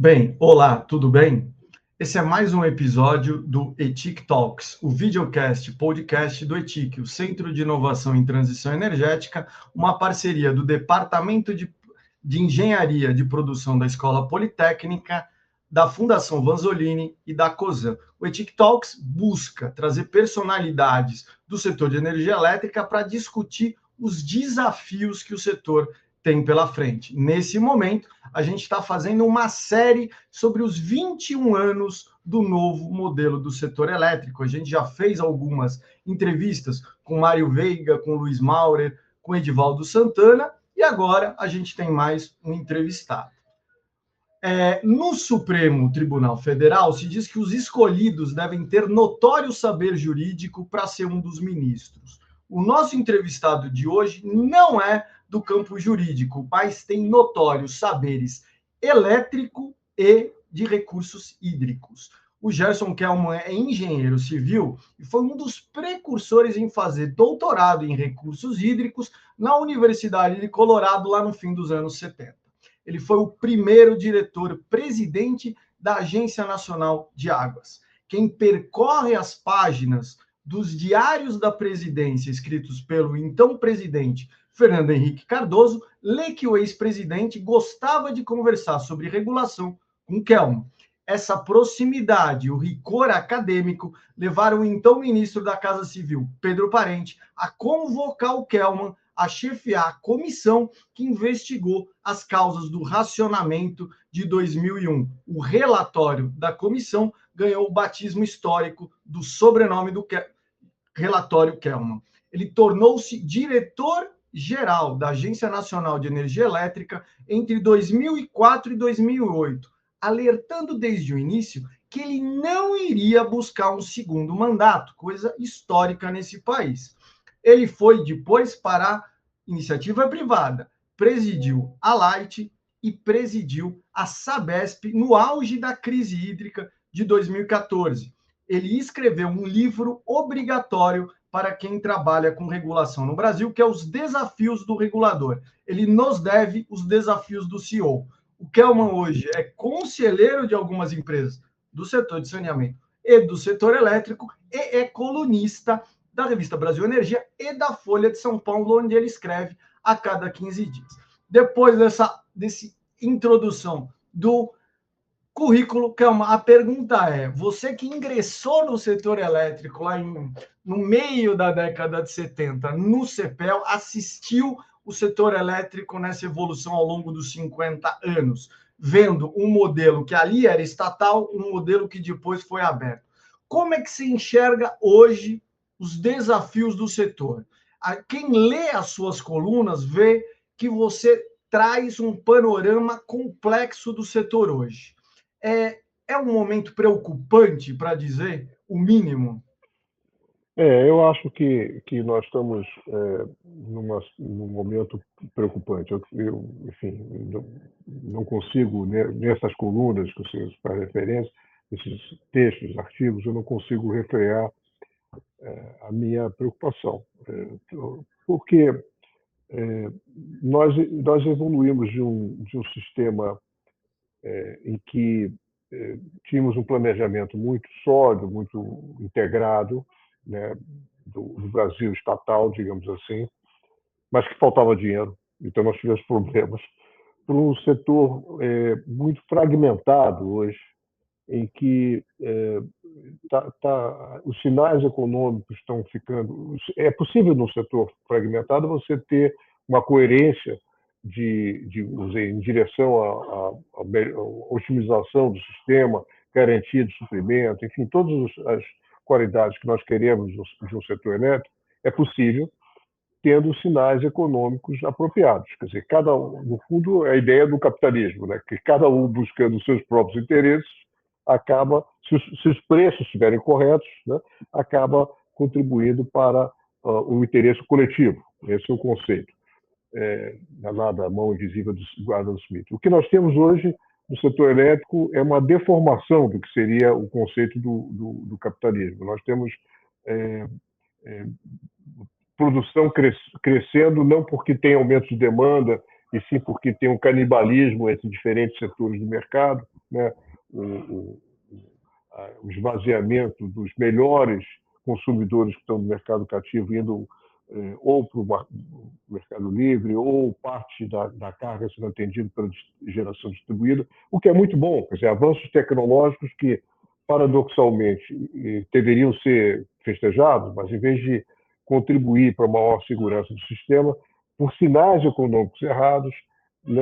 Bem, olá, tudo bem? Esse é mais um episódio do ETIC Talks, o videocast, podcast do ETIC, o Centro de Inovação em Transição Energética, uma parceria do Departamento de Engenharia de Produção da Escola Politécnica, da Fundação Vanzolini e da COSAN. O ETIC Talks busca trazer personalidades do setor de energia elétrica para discutir os desafios que o setor tem pela frente. Nesse momento, a gente está fazendo uma série sobre os 21 anos do novo modelo do setor elétrico. A gente já fez algumas entrevistas com Mário Veiga, com Luiz Maurer, com Edivaldo Santana, e agora a gente tem mais um entrevistado. No Supremo Tribunal Federal, se diz que os escolhidos devem ter notório saber jurídico para ser um dos ministros. O nosso entrevistado de hoje não é do campo jurídico, mas tem notórios saberes elétrico e de recursos hídricos. O Gerson Kelman é engenheiro civil e foi um dos precursores em fazer doutorado em recursos hídricos na Universidade de Colorado, lá no fim dos anos 70. Ele foi o primeiro diretor-presidente da Agência Nacional de Águas. Quem percorre as páginas dos diários da presidência, escritos pelo então presidente Fernando Henrique Cardoso, lê que o ex-presidente gostava de conversar sobre regulação com Kelman. Essa proximidade, o rigor acadêmico, levaram o então ministro da Casa Civil, Pedro Parente, a convocar o Kelman a chefiar a comissão que investigou as causas do racionamento de 2001. O relatório da comissão ganhou o batismo histórico do sobrenome do relatório Kelman. Ele tornou-se diretor-geral da Agência Nacional de Energia Elétrica entre 2004 e 2008, alertando desde o início que ele não iria buscar um segundo mandato, coisa histórica nesse país. Ele foi depois para a iniciativa privada, presidiu a Light e presidiu a Sabesp no auge da crise hídrica de 2014. Ele escreveu um livro obrigatório para quem trabalha com regulação no Brasil, que é Os Desafios do Regulador. Ele nos deve os desafios do CEO. O Kelman hoje é conselheiro de algumas empresas do setor de saneamento e do setor elétrico e é colunista da revista Brasil Energia e da Folha de São Paulo, onde ele escreve a cada 15 dias. Depois dessa introdução do currículo, Kelman, a pergunta é, você que ingressou no setor elétrico lá no meio da década de 70, no CEPEL, assistiu o setor elétrico nessa evolução ao longo dos 50 anos, vendo um modelo que ali era estatal, um modelo que depois foi aberto. Como é que se enxerga hoje os desafios do setor? Quem lê as suas colunas vê que você traz um panorama complexo do setor hoje. É um momento preocupante, para dizer o mínimo? Eu acho que nós estamos num momento preocupante. Enfim, não consigo, nessas colunas que você faz referência, esses textos, artigos, eu não consigo refrear a minha preocupação. Porque nós evoluímos de um sistema em que tínhamos um planejamento muito sólido, muito integrado, né, do Brasil estatal, digamos assim, mas que faltava dinheiro. Então nós tivemos problemas para um setor muito fragmentado hoje, em que os sinais econômicos estão ficando. É possível num setor fragmentado você ter uma coerência em direção à otimização do sistema, garantia de suprimento, enfim, todas as qualidades que nós queremos de um setor elétrico, é possível tendo sinais econômicos apropriados. Quer dizer, no fundo, é a ideia do capitalismo, né? Que cada um buscando os seus próprios interesses acaba, se os preços estiverem corretos, né, acaba contribuindo para o interesse coletivo. Esse é o conceito. Da mão invisível do Adam Smith. O que nós temos hoje no setor elétrico é uma deformação do que seria o conceito do capitalismo. Nós temos produção crescendo não porque tem aumento de demanda, e sim porque tem um canibalismo entre diferentes setores do mercado. né, o, o esvaziamento dos melhores consumidores que estão no mercado cativo indo ou para o mercado livre, ou parte da carga sendo atendida pela geração distribuída, o que é muito bom. Quer dizer, avanços tecnológicos que, paradoxalmente, deveriam ser festejados, mas em vez de contribuir para a maior segurança do sistema, por sinais econômicos errados,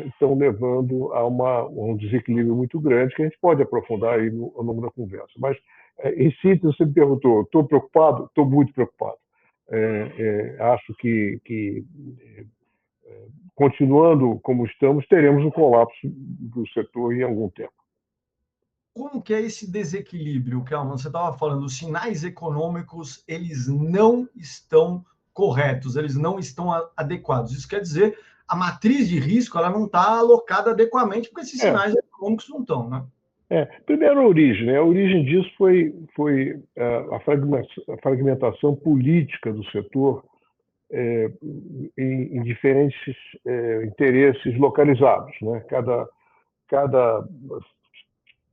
estão levando a um desequilíbrio muito grande, que a gente pode aprofundar aí ao longo da conversa. Mas, em síntese, você me perguntou, estou preocupado? Estou muito preocupado. Acho que continuando como estamos, teremos um colapso do setor em algum tempo. Como que é esse desequilíbrio, Kelman? Você estava falando, os sinais econômicos, eles não estão corretos, eles não estão adequados. Isso quer dizer, a matriz de risco ela não está alocada adequadamente, porque esses sinais econômicos não estão, né? Primeiro, a origem. Né? A origem disso foi a fragmentação política do setor em diferentes interesses localizados. Né? Cada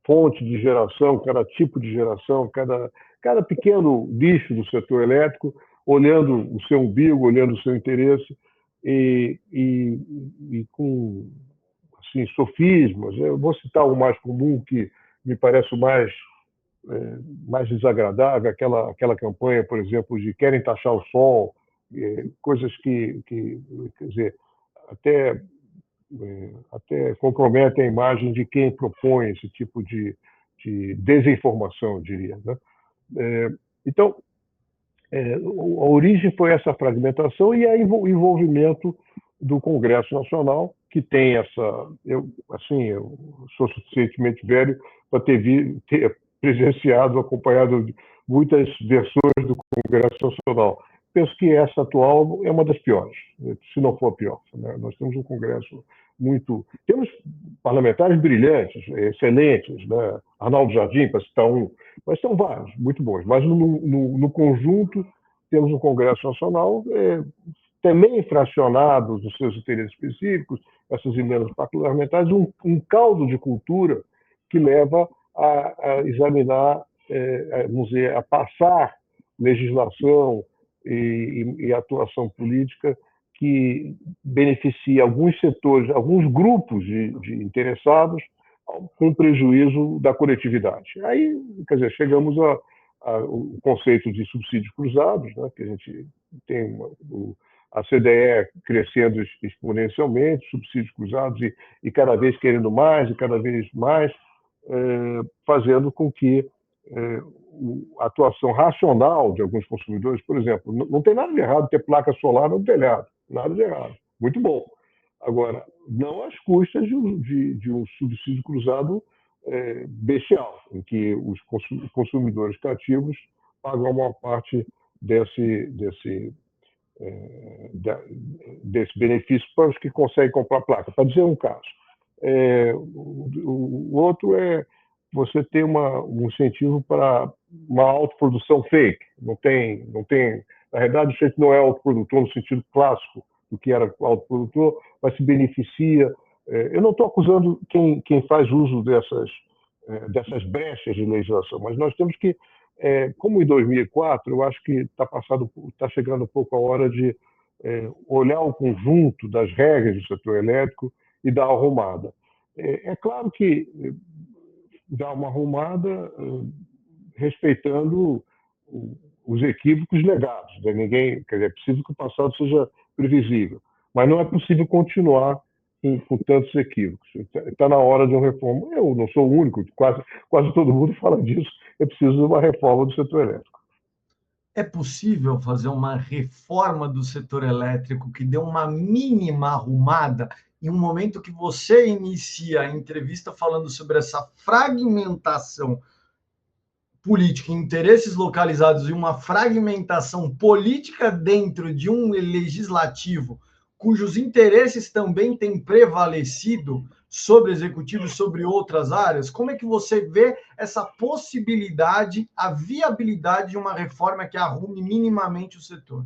fonte de geração, cada tipo de geração, cada pequeno nicho do setor elétrico, olhando o seu umbigo, olhando o seu interesse e com assim, sofismas. Eu vou citar o mais comum, que me parece o mais desagradável, aquela campanha, por exemplo, de querem taxar o sol, coisas que quer dizer, até comprometem a imagem de quem propõe esse tipo de desinformação, eu diria. Né? Então, a origem foi essa fragmentação e o envolvimento do Congresso Nacional, que tem essa... Eu sou suficientemente velho para ter presenciado, acompanhado muitas versões do Congresso Nacional. Penso que essa atual é uma das piores, se não for a pior. Né? Nós temos um Congresso temos parlamentares brilhantes, excelentes, né? Arnaldo Jardim, para citar um, mas são vários, muito bons. Mas, no conjunto, temos um Congresso Nacional também fracionado nos seus interesses específicos, essas emendas parlamentares, um caldo de cultura que leva a examinar, vamos dizer, a passar legislação e atuação política que beneficia alguns setores, alguns grupos de interessados, com prejuízo da coletividade. Aí, quer dizer, chegamos ao conceito de subsídios cruzados, né, que a gente tem a CDE crescendo exponencialmente, subsídios cruzados e cada vez querendo mais e cada vez mais, fazendo com que a atuação racional de alguns consumidores, por exemplo, não tem nada de errado ter placa solar no telhado, nada de errado, muito bom. Agora, não às custas de um subsídio cruzado bestial, em que os consumidores cativos pagam uma parte desse benefício para os que conseguem comprar placa. Para dizer um caso. O outro é você ter um incentivo para uma autoprodução fake. Não tem, na realidade, o sujeito não é autoprodutor no sentido clássico do que era autoprodutor, mas se beneficia. Eu não estou acusando quem faz uso dessas brechas de legislação, mas nós temos que, como em 2004, eu acho que está chegando um pouco a hora de olhar o conjunto das regras do setor elétrico e dar uma arrumada. É claro que dar uma arrumada respeitando os equívocos legados. Né? Quer dizer, é preciso que o passado seja previsível, mas não é possível continuar com tantos equívocos. Está na hora de uma reforma. Eu não sou o único, quase todo mundo fala disso. É preciso de uma reforma do setor elétrico. É possível fazer uma reforma do setor elétrico que dê uma mínima arrumada em um momento que você inicia a entrevista falando sobre essa fragmentação política, interesses localizados e uma fragmentação política dentro de um legislativo cujos interesses também têm prevalecido sobre executivos, sobre outras áreas? Como é que você vê essa possibilidade, a viabilidade de uma reforma que arrume minimamente o setor?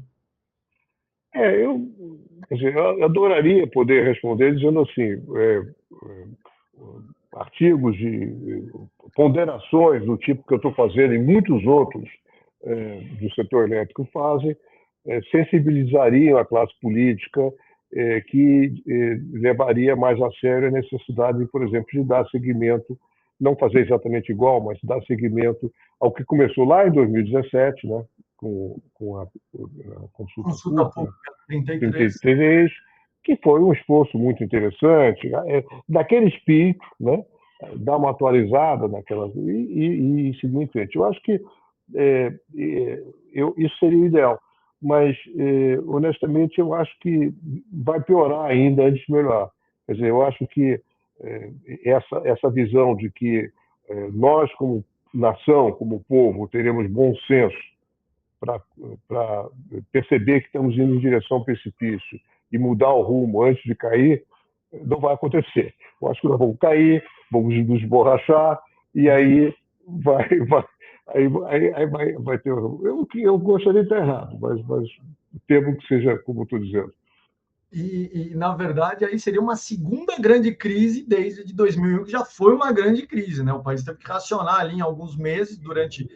Eu adoraria poder responder dizendo assim, artigos de ponderações do tipo que eu estou fazendo e muitos outros do setor elétrico fazem, sensibilizariam a classe política, que levaria mais a sério a necessidade, por exemplo, de dar seguimento, não fazer exatamente igual, mas dar seguimento ao que começou lá em 2017, né, com a consulta Consulta pública, pública 33. 33, que foi um esforço muito interessante, daquele espírito, né, dar uma atualizada naquela e seguir em frente. Eu acho que isso seria o ideal, mas honestamente eu acho que vai piorar ainda antes de melhorar. Quer dizer, eu acho que essa visão de que nós como nação, como povo, teremos bom senso para perceber que estamos indo em direção ao precipício e mudar o rumo antes de cair, não vai acontecer. Eu acho que nós vamos cair, vamos nos borrachar, e aí vai ter. Eu gostaria de estar errado, mas temo que seja como eu estou dizendo. Na verdade, aí seria uma segunda grande crise desde 2001, que já foi uma grande crise, né? O país teve que racionar ali em alguns meses, durante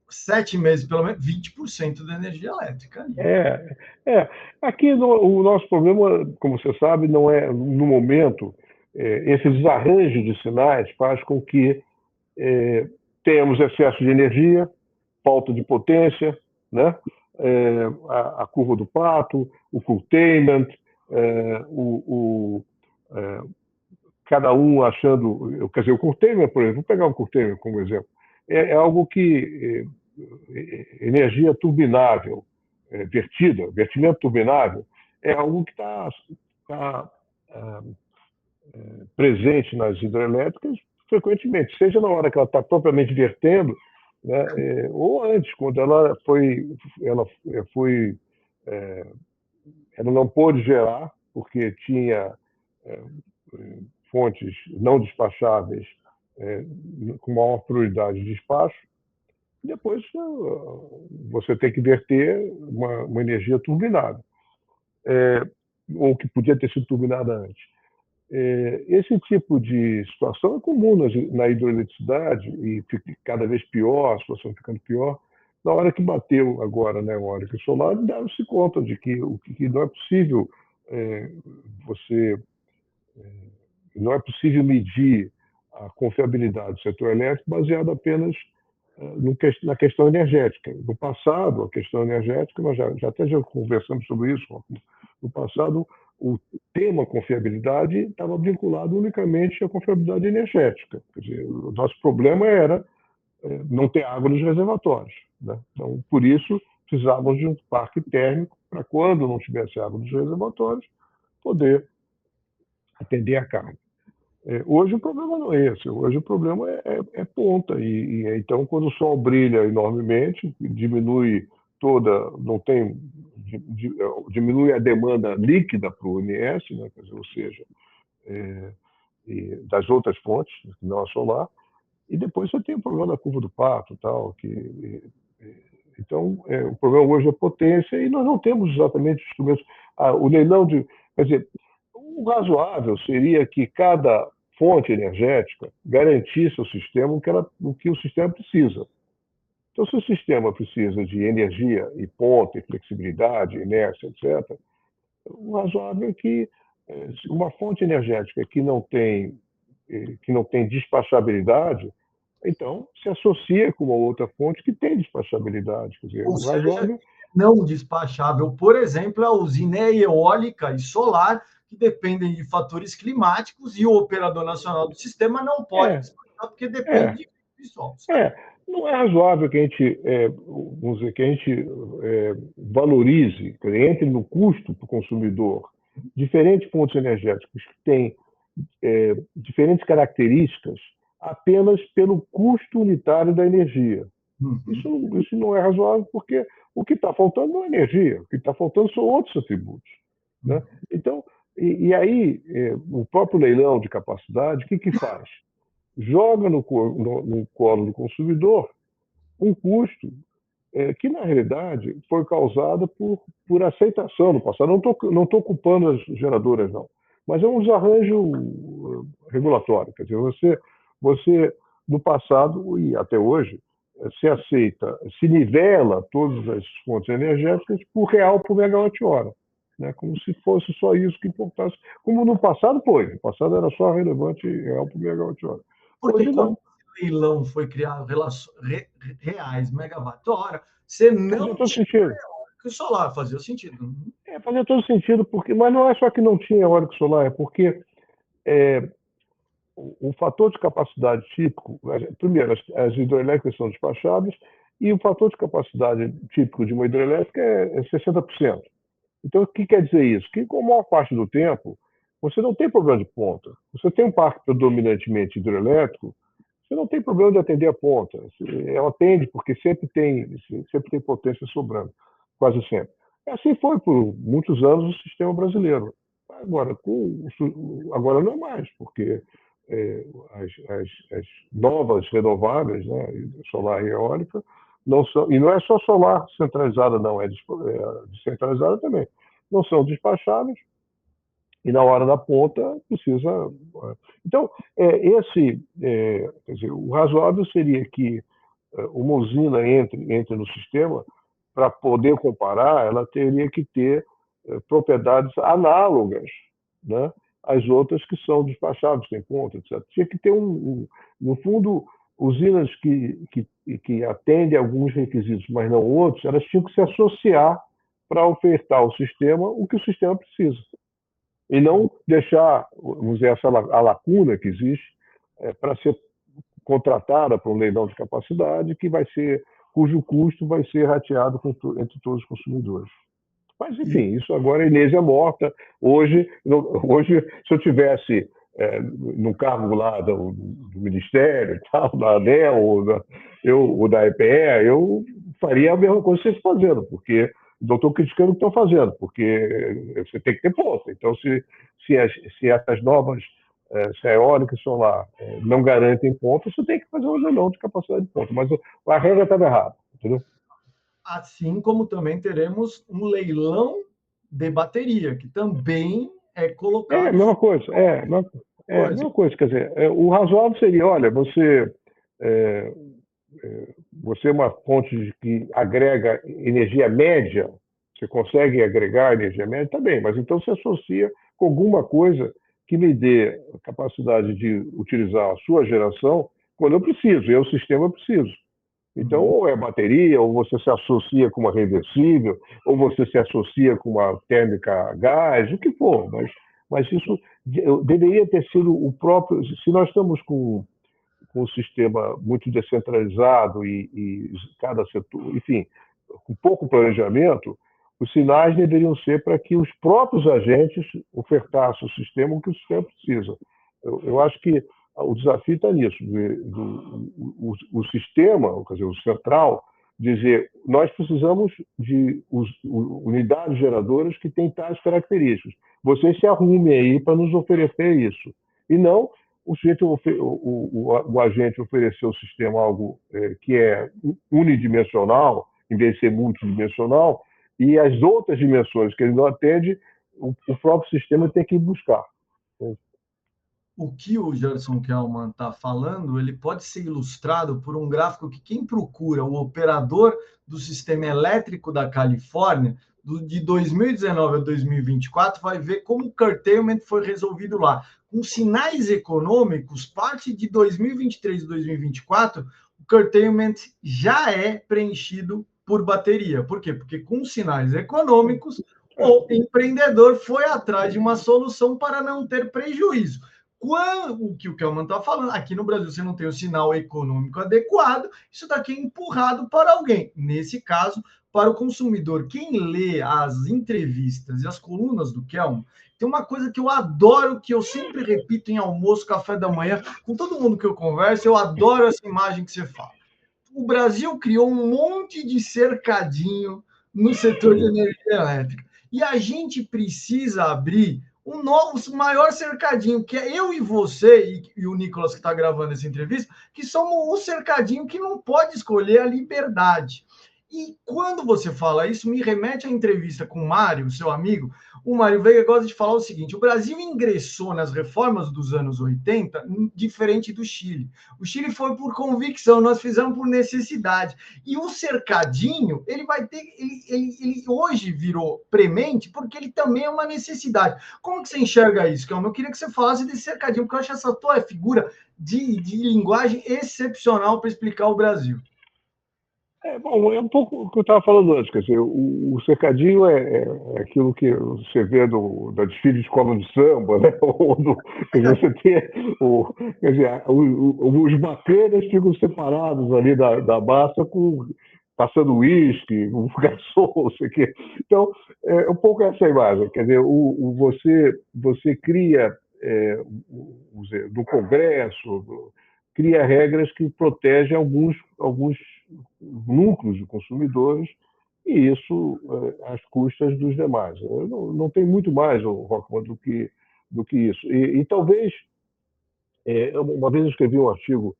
7 meses, pelo menos, 20% da energia elétrica. Aqui o nosso problema, como você sabe, não é, no momento, esse desarranjo de sinais faz com que tenhamos excesso de energia, falta de potência, né? A curva do pato, o curtailment, cada um achando... Quer dizer, o curtailment, por exemplo, vou pegar o curtailment como exemplo, é algo que... energia turbinável, vertimento turbinável, é algo que está presente nas hidrelétricas frequentemente, seja na hora que ela está propriamente vertendo, né, ou antes, quando ela não pôde gerar, porque tinha fontes não despacháveis com maior prioridade de despacho. Depois você tem que verter uma energia turbinada, ou que podia ter sido turbinada antes. Esse tipo de situação é comum na hidroeletricidade e fica cada vez pior, a situação ficando pior. Na hora que bateu agora na eólica e solar, deram-se conta de que não é possível não é possível medir a confiabilidade do setor elétrico baseado apenas na questão energética. No passado, a questão energética, nós já conversamos sobre isso. No passado, o tema confiabilidade estava vinculado unicamente à confiabilidade energética. Quer dizer, o nosso problema era não ter água nos reservatórios, né? Então, por isso, precisávamos de um parque térmico para, quando não tivesse água nos reservatórios, poder atender a carga. Hoje o problema não é esse, hoje o problema é ponta, então quando o sol brilha enormemente, diminui diminui a demanda líquida para o ONS, né, quer dizer, ou seja, das outras fontes, não a solar, e depois você tem o problema da curva do pato, tal, então o problema hoje é potência, e nós não temos exatamente instrumentos. O leilão quer dizer, o razoável seria que cada fonte energética garantisse ao sistema o que o sistema precisa. Então, se o sistema precisa de energia e ponta, e flexibilidade, inércia, etc., o razoável é que uma fonte energética que não tem despachabilidade, então se associa com uma outra fonte que tem despachabilidade. Quer dizer, Ou o seja, razoável não despachável, por exemplo, a usina eólica e solar, que dependem de fatores climáticos, e o operador nacional do sistema não pode despachar, porque depende de sol. Não é razoável que a gente, vamos dizer, valorize, entre no custo para o consumidor diferentes fontes energéticas que têm diferentes características apenas pelo custo unitário da energia. Isso não é razoável, porque o que está faltando não é energia, o que está faltando são outros atributos, né? Então, aí, o próprio leilão de capacidade, o que faz? Joga no colo do consumidor um custo que, na realidade, foi causado por aceitação no passado. Não estou culpando as geradoras, não. Mas é um desarranjo regulatório. Quer dizer, você, no passado e até hoje, se aceita, se nivela todas as fontes energéticas por real por megawatt-hora, né? Como se fosse só isso que importasse. Como no passado foi. No passado era só relevante real por megawatt-hora. Porque Hoje quando não. o leilão foi criado, reais, megawatt-hora, você Fazia não todo tinha sentido. que o solar fazia sentido. Fazia todo sentido, porque, mas não é só que não tinha eólico solar, é porque o fator de capacidade típico, primeiro, as hidrelétricas são despachadas, e o fator de capacidade típico de uma hidrelétrica é 60%. Então, o que quer dizer isso? Que, com a maior parte do tempo, você não tem problema de ponta. Você tem um parque predominantemente hidrelétrico, você não tem problema de atender a ponta. Ela atende porque sempre tem potência sobrando, quase sempre. Assim foi por muitos anos o sistema brasileiro. Agora não é mais, porque as novas renováveis, né, solar e eólica, não são, e não é só solar centralizada, não, é descentralizada também. Não são despachadas e na hora da ponta precisa. Então, quer dizer, o razoável seria que uma usina entre no sistema, para poder comparar, ela teria que ter propriedades análogas, né, às outras que são despachadas, tem ponta, etc. Tinha que ter, no fundo, usinas que atendem alguns requisitos, mas não outros, elas tinham que se associar para ofertar ao sistema o que o sistema precisa. E não deixar, vamos dizer, a lacuna que existe para ser contratada para um leilão de capacidade cujo custo vai ser rateado entre todos os consumidores. Mas, enfim, isso agora é inês é morta. Hoje, se eu tivesse no cargo lá do Ministério, tal, da ANEEL ou da EPE, eu faria a mesma coisa que vocês estão fazendo, porque não estou criticando o que estão fazendo, porque você tem que ter ponta. Então, se essas novas, se a eólica e solar não garantem ponta, você tem que fazer um leilão de capacidade de ponta. Mas a regra estava errada, entendeu? Assim como também teremos um leilão de bateria, que também é colocado. A mesma coisa. A mesma coisa. Quer dizer, o razoável seria, olha, você é uma fonte que agrega energia média, você consegue agregar energia média, tá bem, mas então se associa com alguma coisa que me dê a capacidade de utilizar a sua geração quando eu preciso, e o sistema preciso. Então, ou é bateria, ou você se associa com uma reversível, ou você se associa com uma térmica a gás, o que for. Mas isso deveria ter sido o próprio. Se nós estamos com um sistema muito descentralizado e cada setor, enfim, com pouco planejamento, os sinais deveriam ser para que os próprios agentes ofertassem o sistema o que o sistema precisa. Eu acho que o desafio está nisso, o sistema, quer dizer, o central, dizer, nós precisamos de unidades geradoras que têm tais características. Vocês se arrumem aí para nos oferecer isso. E não o agente oferecer ao sistema algo que é unidimensional, em vez de ser multidimensional, e as outras dimensões que ele não atende, o próprio sistema tem que ir buscar. O que o Gerson Kelman está falando, ele pode ser ilustrado por um gráfico que quem procura o operador do sistema elétrico da Califórnia, de 2019 a 2024, vai ver como o curtailment foi resolvido lá. Com sinais econômicos, parte de 2023 e 2024, o curtailment já é preenchido por bateria. Por quê? Porque com sinais econômicos, o empreendedor foi atrás de uma solução para não ter prejuízo. O que o Kelman está falando, aqui no Brasil você não tem o sinal econômico adequado, isso daqui é empurrado para alguém. Nesse caso, para o consumidor. Quem lê as entrevistas e as colunas do Kelman, tem uma coisa que eu adoro, que eu sempre repito em almoço, café da manhã, com todo mundo que eu converso, eu adoro essa imagem que você fala. O Brasil criou um monte de cercadinho no setor de energia elétrica. E a gente precisa abrir um novo, maior cercadinho, que é eu e você, e o Nicolas que está gravando essa entrevista, que somos o cercadinho que não pode escolher a liberdade. E quando você fala isso, me remete à entrevista com o Mário, seu amigo. O Mário Veiga gosta de falar o seguinte: o Brasil ingressou nas reformas dos anos 80 diferente do Chile. O Chile foi por convicção, nós fizemos por necessidade. E o cercadinho, ele vai ter. Ele hoje virou premente porque ele também é uma necessidade. Como que você enxerga isso, Kelmo? Eu queria que você falasse desse cercadinho, porque eu acho essa tua figura de linguagem excepcional para explicar o Brasil. Bom, é um pouco o que eu estava falando antes, quer dizer, o cercadinho é aquilo que você vê da desfile de escola de samba, né? Quer dizer, você tem quer dizer, os bacanas ficam separados ali da massa passando uísque, um garçom, não sei o quê. Então, é um pouco essa imagem, quer dizer, você cria do Congresso, cria regras que protegem alguns núcleos de consumidores, e isso às custas dos demais. Não tem muito mais, Rockman, do que isso. E talvez, uma vez eu escrevi um artigo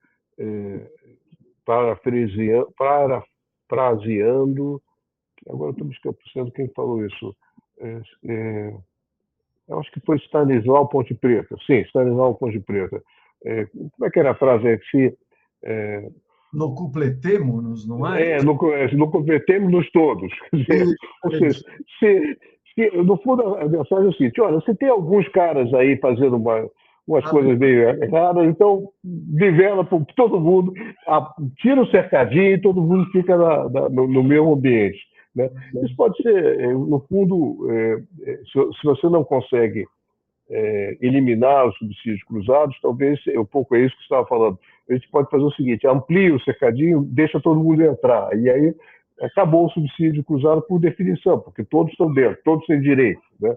parafraseando, agora eu estou me esquecendo quem falou isso. Eu acho que foi Stanislau Ponte Preta. Sim, Stanislau Ponte Preta. Como é que era a frase? No cupletemo-nos, não é? No completemos-nos todos. Quer dizer, ou seja, no fundo, a mensagem é o seguinte: olha, você tem alguns caras aí fazendo umas coisas meio erradas, então nivela para todo mundo, tira o cercadinho e todo mundo fica no mesmo ambiente. Né? Isso pode ser, no fundo, se você não consegue eliminar os subsídios cruzados, talvez um pouco é isso que você estava falando. A gente pode fazer o seguinte: amplia o cercadinho, deixa todo mundo entrar, e aí acabou o subsídio cruzado por definição, porque todos estão dentro, todos têm direito. Né?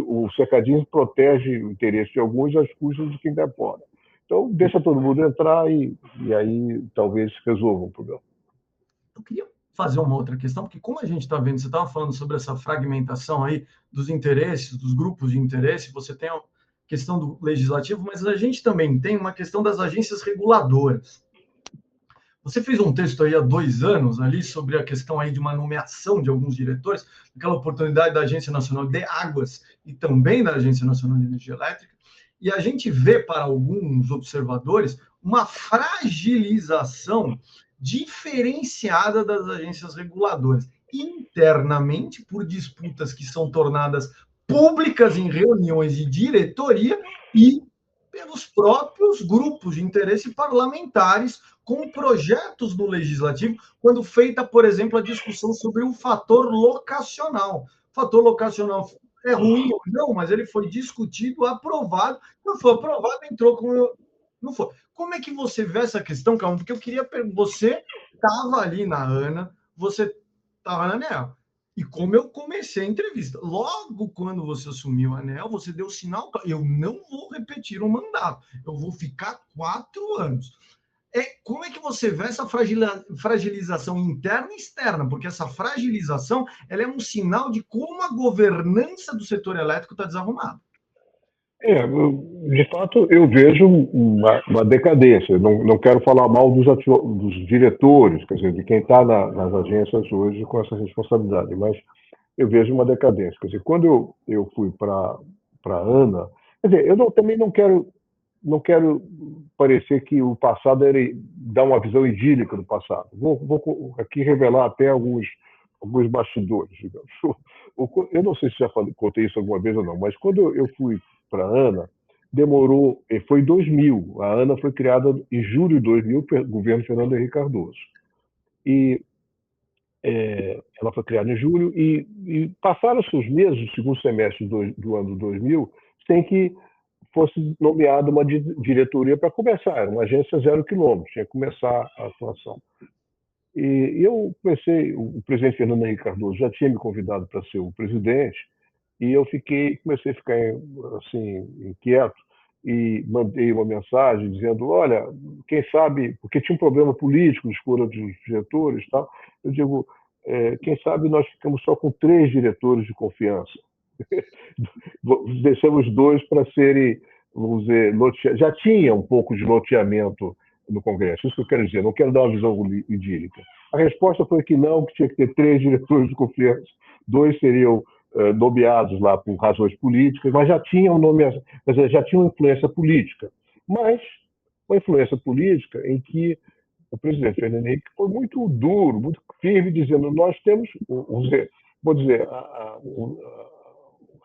O cercadinho protege o interesse de alguns às custas de quem está fora. Então, deixa todo mundo entrar e aí talvez resolva o problema. Eu queria fazer uma outra questão, porque como a gente está vendo, você estava falando sobre essa fragmentação aí dos interesses, dos grupos de interesse, você tem a questão do legislativo, mas a gente também tem uma questão das agências reguladoras. Você fez um texto aí há 2 anos ali sobre a questão aí de uma nomeação de alguns diretores, aquela oportunidade da Agência Nacional de Águas e também da Agência Nacional de Energia Elétrica, e a gente vê para alguns observadores uma fragilização diferenciada das agências reguladoras, internamente por disputas que são tornadas públicas em reuniões de diretoria e pelos próprios grupos de interesse parlamentares com projetos no legislativo, quando feita, por exemplo, a discussão sobre o fator locacional. O fator locacional é ruim ou não, mas ele foi discutido, aprovado, não foi aprovado, entrou com... Não foi. Como é que você vê essa questão, Calma? Porque eu queria perguntar, você estava ali na ANA, você estava na ANEEL, e como eu comecei a entrevista, logo quando você assumiu a ANEEL, você deu sinal, eu não vou repetir o mandato, eu vou ficar 4 anos. Como é que você vê essa fragilização interna e externa? Porque essa fragilização ela é um sinal de como a governança do setor elétrico está desarrumada. De fato, eu vejo uma decadência. Não quero falar mal dos diretores, quer dizer, de quem está nas agências hoje com essa responsabilidade, mas eu vejo uma decadência. Quer dizer, quando eu fui para a ANA, quer dizer, eu também não quero parecer que o passado era dar uma visão idílica do passado. Vou aqui revelar até alguns bastidores, digamos. Eu não sei se já contei isso alguma vez ou não, mas quando eu fui para a ANA, foi em 2000. A ANA foi criada em julho de 2000 pelo governo Fernando Henrique Cardoso. E ela foi criada em julho e passaram-se os meses do segundo semestre do ano 2000 sem que fosse nomeada uma diretoria para começar. Era uma agência 0 quilômetros, tinha que começar a atuação. E eu comecei, o presidente Fernando Henrique Cardoso já tinha me convidado para ser o presidente, e eu comecei a ficar assim, inquieto, e mandei uma mensagem dizendo: olha, quem sabe, porque tinha um problema político de escolha dos diretores e tal, eu digo, quem sabe nós ficamos só com 3 diretores de confiança. Deixamos 2 para serem, vamos dizer, já tinha um pouco de loteamento no Congresso. Isso que eu quero dizer, não quero dar uma visão idílica. A resposta foi que não, que tinha que ter 3 diretores de confiança, 2 seriam nomeados lá por razões políticas, mas já tinham já tinham influência política. Mas uma influência política em que o presidente Fernando Henrique foi muito duro, muito firme, dizendo: nós temos, vou dizer, a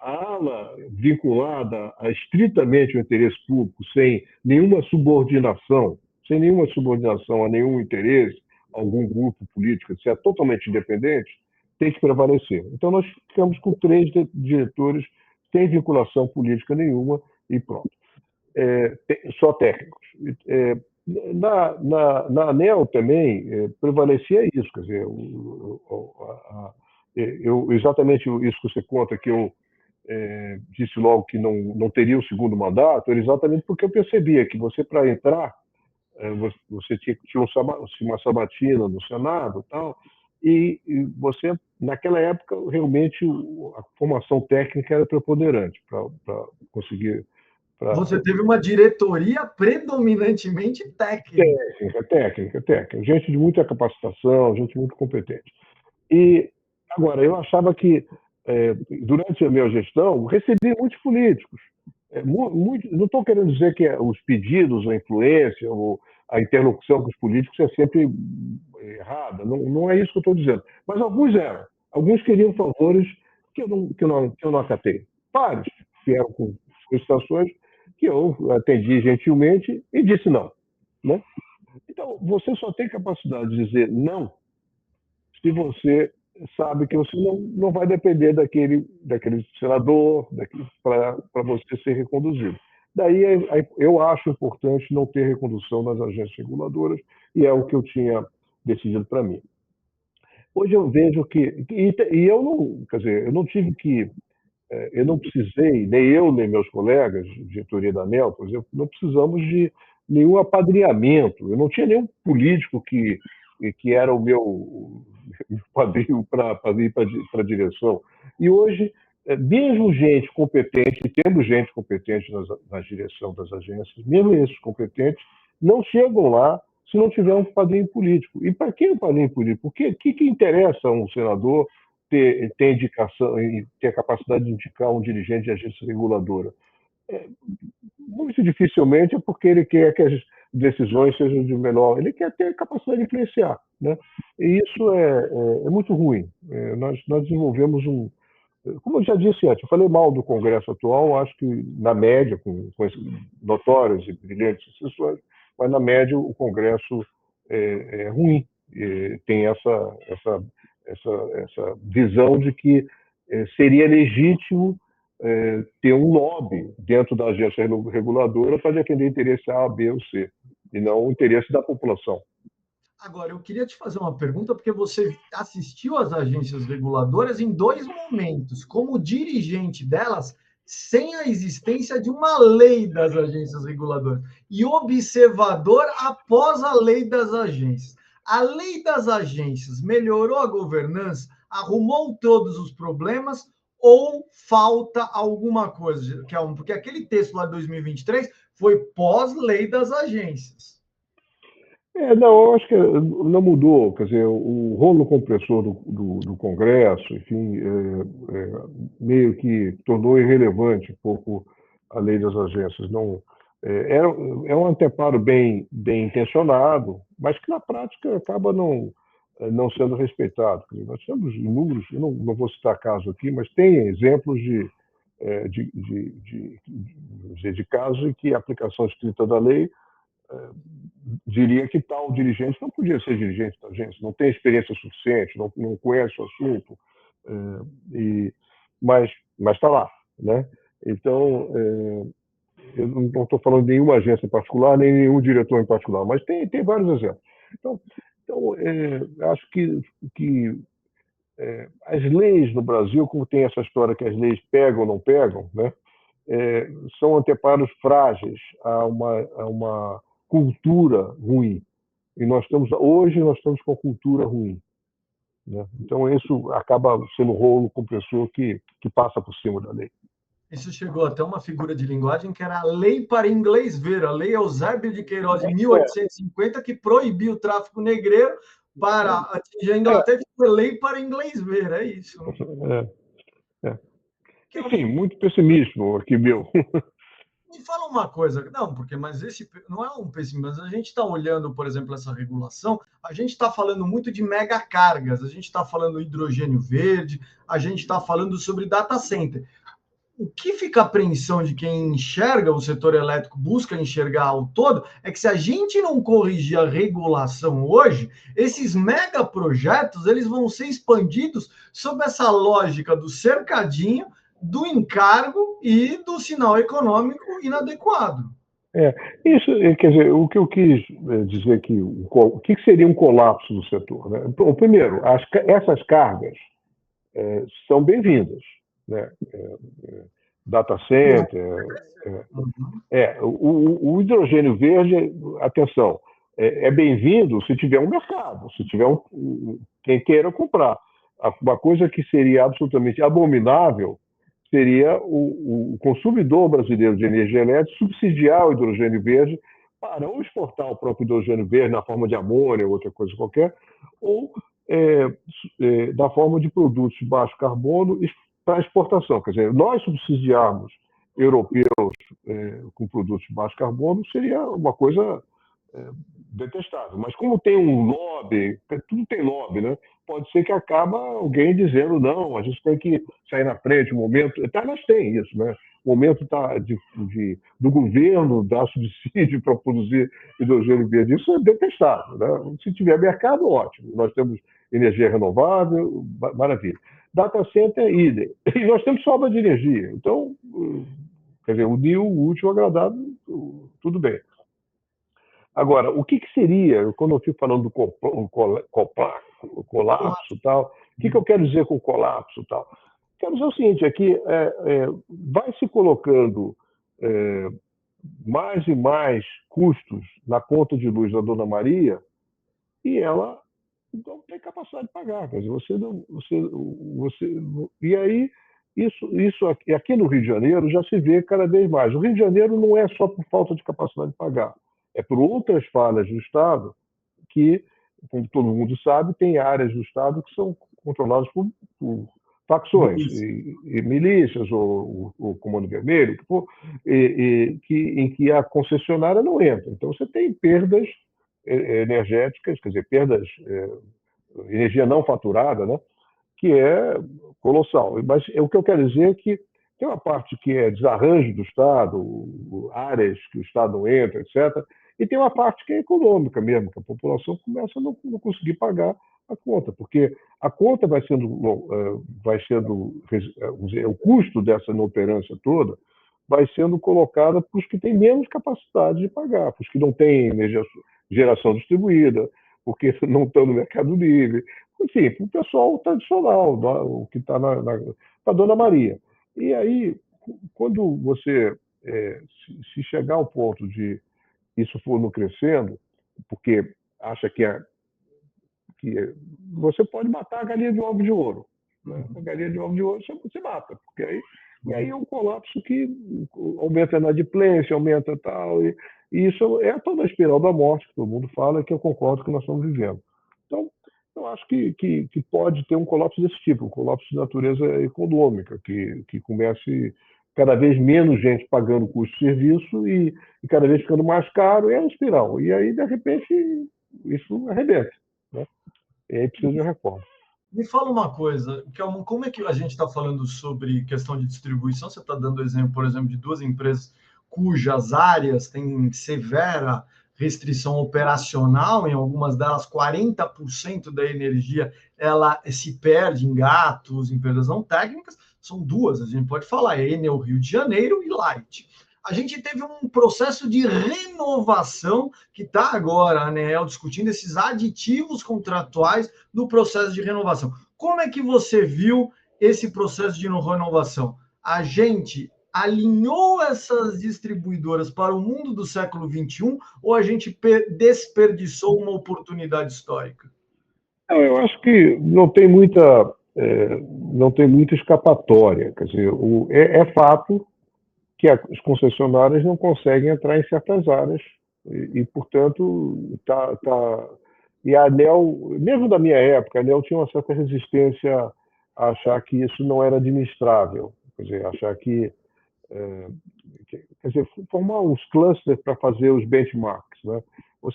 ala vinculada estritamente ao interesse público, sem nenhuma subordinação a nenhum interesse, a algum grupo político, etc., totalmente independente, tem que prevalecer. Então, nós ficamos com 3 diretores sem vinculação política nenhuma e pronto. Só técnicos. Na ANEEL também prevalecia isso, quer dizer, exatamente isso que você conta, que eu disse logo que não teria o segundo mandato, era exatamente porque eu percebia que você, para entrar, você tinha uma sabatina no Senado e tal, e você, naquela época, realmente a formação técnica era preponderante para conseguir. Você teve uma diretoria predominantemente técnica. Técnica. Gente de muita capacitação, gente muito competente. E, agora, eu achava que, durante a minha gestão, recebi muitos políticos. Não estou querendo dizer que os pedidos, a influência, ou a interlocução com os políticos é sempre errada. Não é isso que eu estou dizendo. Mas alguns eram. Alguns queriam favores que eu não acatei. Vários vieram com solicitações que eu atendi gentilmente e disse não. Né? Então, você só tem capacidade de dizer não se você sabe que você não vai depender daquele senador para você ser reconduzido. Daí eu acho importante não ter recondução nas agências reguladoras, e é o que eu tinha decidido para mim. Hoje eu vejo que... E eu não, quer dizer, eu não tive que... Eu não precisei, nem eu, nem meus colegas de diretoria da ANEEL, por exemplo, não precisamos de nenhum apadrinhamento. Eu não tinha nenhum político que era o meu padrinho para ir para a direção. E hoje, mesmo gente competente, tendo gente competente na direção das agências, mesmo esses competentes, não chegam lá se não tiver um padrinho político. E para que o padrinho político? O que interessa a um senador ter indicação e ter a capacidade de indicar um dirigente de agência reguladora? Muito dificilmente é porque ele quer que as decisões sejam de menor. Ele quer ter capacidade de influenciar. Né? E isso é muito ruim. Nós desenvolvemos como eu já disse antes, eu falei mal do Congresso atual, acho que, na média, com notórias e brilhantes exceções, mas, na média, o Congresso é ruim. Tem essa visão de que seria legítimo ter um lobby dentro da agência reguladora para defender interesse A, B ou C, e não o interesse da população. Agora, eu queria te fazer uma pergunta, porque você assistiu às agências reguladoras em 2 momentos, como dirigente delas, sem a existência de uma lei das agências reguladoras, e observador após a lei das agências. A lei das agências melhorou a governança, arrumou todos os problemas, ou falta alguma coisa? Porque aquele texto lá de 2023 foi pós-lei das agências. Não, eu acho que não mudou. Quer dizer, o rolo compressor do Congresso, enfim, meio que tornou irrelevante um pouco a lei das agências. Não, é um anteparo bem intencionado, mas que na prática acaba não sendo respeitado. Nós temos inúmeros, eu não vou citar casos aqui, mas tem exemplos de casos em que a aplicação estrita da lei diria que tal dirigente não podia ser dirigente da agência, não tem experiência suficiente, não conhece o assunto, mas está lá. Né? Então, eu não estou falando de nenhuma agência em particular, nem nenhum diretor em particular, mas tem vários exemplos. Então acho que as leis no Brasil, como tem essa história que as leis pegam ou não pegam, né? São anteparos frágeis a uma cultura ruim. E hoje nós estamos com a cultura ruim. Né? Então, isso acaba sendo um rolo compressor que passa por cima da lei. Isso chegou até uma figura de linguagem que era a Lei para Inglês Ver, a Lei Eusébio de Queiroz de 1850, que proibiu o tráfico negreiro para atingir a Inglaterra, que foi Lei para Inglês Ver, é isso. Enfim, muito pessimismo aqui, meu. Me fala uma coisa, não, mas esse não é um pessimismo, mas a gente está olhando, por exemplo, essa regulação, a gente está falando muito de mega cargas, a gente está falando hidrogênio verde, a gente está falando sobre data center. O que fica a apreensão de quem enxerga o setor elétrico, busca enxergar o todo, é que se a gente não corrigir a regulação hoje, esses megaprojetos eles vão ser expandidos sob essa lógica do cercadinho, do encargo e do sinal econômico inadequado. Isso, quer dizer, o que eu quis dizer aqui, o que seria um colapso do setor? Né? Primeiro, essas cargas são bem-vindas, né? Data center, o hidrogênio verde, atenção, é bem-vindo se tiver um mercado, se tiver quem queira comprar. Uma coisa que seria absolutamente abominável seria o consumidor brasileiro de energia elétrica subsidiar o hidrogênio verde para ou exportar o próprio hidrogênio verde na forma de amônia ou outra coisa qualquer, ou da forma de produtos de baixo carbono para exportação. Quer dizer, nós subsidiarmos europeus com produtos de baixo carbono seria uma coisa detestável. Mas como tem um lobby, tudo tem lobby, né? Pode ser que acaba alguém dizendo não, a gente tem que sair na frente, o momento... Nós tem isso, né? O momento do governo dar subsídio para produzir hidrogênio verde, isso é detestável, né? Se tiver mercado, ótimo. Nós temos energia renovável, maravilha. Data center, idem. E nós temos sobra de energia. Então, quer dizer, unir o útil ao agradável, tudo bem. Agora, o que seria, quando eu fico falando do colapso e tal, o que eu quero dizer com colapso e tal? Quero dizer o seguinte, aqui vai se colocando mais e mais custos na conta de luz da Dona Maria e ela não tem capacidade de pagar. Quer dizer, e aí, isso aqui no Rio de Janeiro já se vê cada vez mais. O Rio de Janeiro não é só por falta de capacidade de pagar, é por outras falhas do Estado que, como todo mundo sabe, tem áreas do Estado que são controladas por facções, e milícias, ou Comando Vermelho, em que a concessionária não entra. Então, você tem perdas energéticas, quer dizer, perdas, energia não faturada, né, que é colossal. Mas o que eu quero dizer é que tem uma parte que é desarranjo do Estado, áreas que o Estado não entra, etc., e tem uma parte que é econômica mesmo, que a população começa a não conseguir pagar a conta, porque a conta vai sendo o custo dessa inoperância toda vai sendo colocada para os que têm menos capacidade de pagar, para os que não têm energia, geração distribuída, porque não estão no Mercado Livre, enfim, para o pessoal tradicional, o que está para Dona Maria. E aí, quando você se chegar ao ponto de isso for no crescendo, porque acha que você pode matar a galinha de ovo de ouro. Né? A galinha de ovo de ouro você mata, porque aí é um colapso que aumenta a inadimplência, aumenta tal, e isso é toda a espiral da morte que todo mundo fala, que eu concordo que nós estamos vivendo. Então, eu acho que pode ter um colapso desse tipo, um colapso de natureza econômica, que comece cada vez menos gente pagando custo de serviço e cada vez ficando mais caro, é uma espiral. E aí, de repente, isso arrebenta. Né? E aí precisa de uma reforma. Me fala uma coisa, como é que a gente está falando sobre questão de distribuição? Você está dando exemplo, por exemplo, de duas empresas cujas áreas têm severa restrição operacional, em algumas delas 40% da energia ela se perde em gatos, em perdas não técnicas, são duas, a gente pode falar, Enel Rio de Janeiro e Light. A gente teve um processo de renovação que está agora a ANEEL discutindo esses aditivos contratuais do processo de renovação. Como é que você viu esse processo de renovação? A gente alinhou essas distribuidoras para o mundo do século XXI ou a gente desperdiçou uma oportunidade histórica? Eu acho que não tem muita escapatória. Quer dizer, é fato que as concessionárias não conseguem entrar em certas áreas portanto, e a ANEEL, mesmo da minha época, a ANEEL tinha uma certa resistência a achar que isso não era administrável, quer dizer, achar quer dizer, formar uns clusters para fazer os benchmarks, né?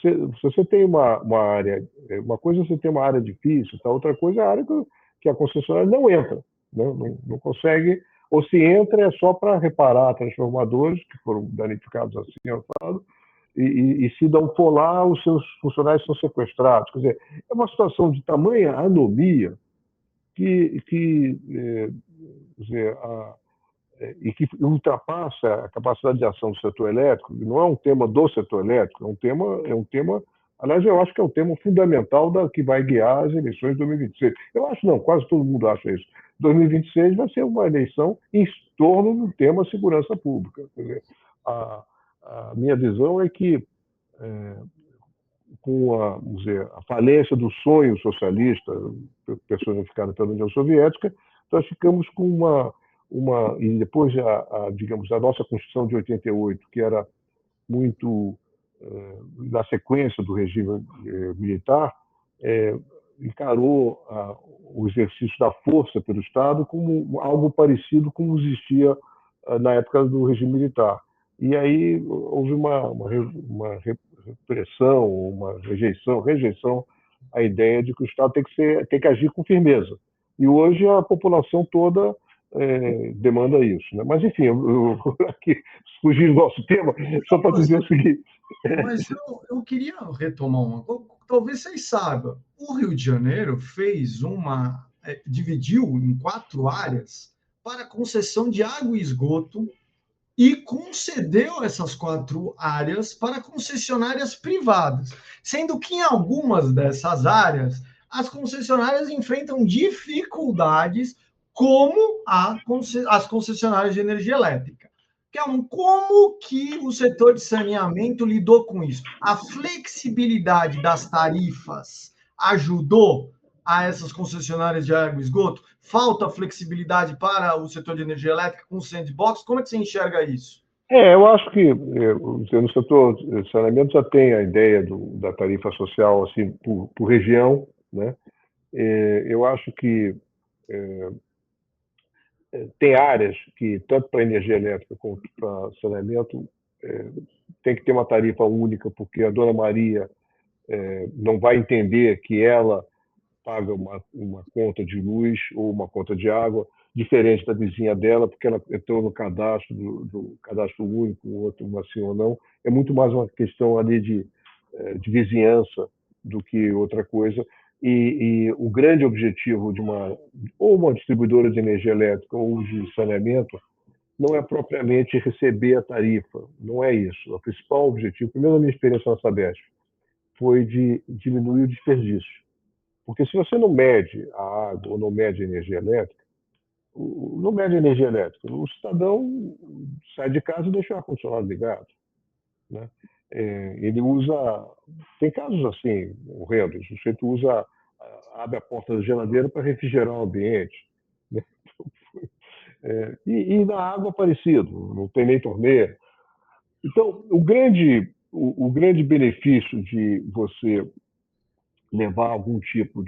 Se você tem uma área, uma coisa você tem uma área difícil, tá? Outra coisa é a área que a concessionária não entra, né? Não consegue, ou se entra é só para reparar transformadores que foram danificados assim, e se não for lá, os seus funcionários são sequestrados. Quer dizer, é uma situação de tamanha anomia quer dizer, e que ultrapassa a capacidade de ação do setor elétrico. Não é um tema do setor elétrico, é um tema, aliás, eu acho que é um tema fundamental que vai guiar as eleições de 2026. Eu acho não, quase todo mundo acha isso. 2026 vai ser uma eleição em torno do tema segurança pública. Quer dizer, a minha visão é que, com vamos dizer, a falência do sonho socialista personificado pela União Soviética, nós ficamos com e depois, digamos, a nossa Constituição de 88, que era muito na sequência do regime militar, encarou o exercício da força pelo Estado como algo parecido com existia na época do regime militar. E aí houve uma repressão, uma rejeição à ideia de que o Estado tem que agir com firmeza. E hoje a população toda demanda isso, né? Mas, enfim, aqui, fugir do nosso tema, só para dizer o seguinte. Mas eu queria retomar uma coisa. Talvez vocês saibam, o Rio de Janeiro dividiu em 4 áreas para concessão de água e esgoto e concedeu essas 4 áreas para concessionárias privadas, sendo que em algumas dessas áreas as concessionárias enfrentam dificuldades como as concessionárias de energia elétrica. Como que o setor de saneamento lidou com isso? A flexibilidade das tarifas ajudou a essas concessionárias de água e esgoto? Falta flexibilidade para o setor de energia elétrica com o sandbox? Como é que você enxerga isso? Eu acho que no setor de saneamento já tem a ideia da tarifa social assim por região, né? Eu acho que tem áreas que, tanto para energia elétrica quanto para saneamento, tem que ter uma tarifa única, porque a Dona Maria não vai entender que ela paga uma conta de luz ou uma conta de água diferente da vizinha dela, porque ela entrou no cadastro do cadastro único, o outro uma sim ou não. É muito mais uma questão ali de vizinhança do que outra coisa. E o grande objetivo de uma distribuidora de energia elétrica ou de saneamento não é propriamente receber a tarifa, não é isso. O principal objetivo, primeiro na minha experiência na Sabesp, foi de diminuir o desperdício. Porque se você não mede a água ou não mede a energia elétrica, não mede a energia elétrica, o cidadão sai de casa e deixa o ar-condicionado ligado, né? Ele usa, tem casos assim, horrendos, o sujeito abre a porta da geladeira para refrigerar o ambiente, né? E na água parecido, não tem nem torneira. Então, o grande benefício de você levar algum tipo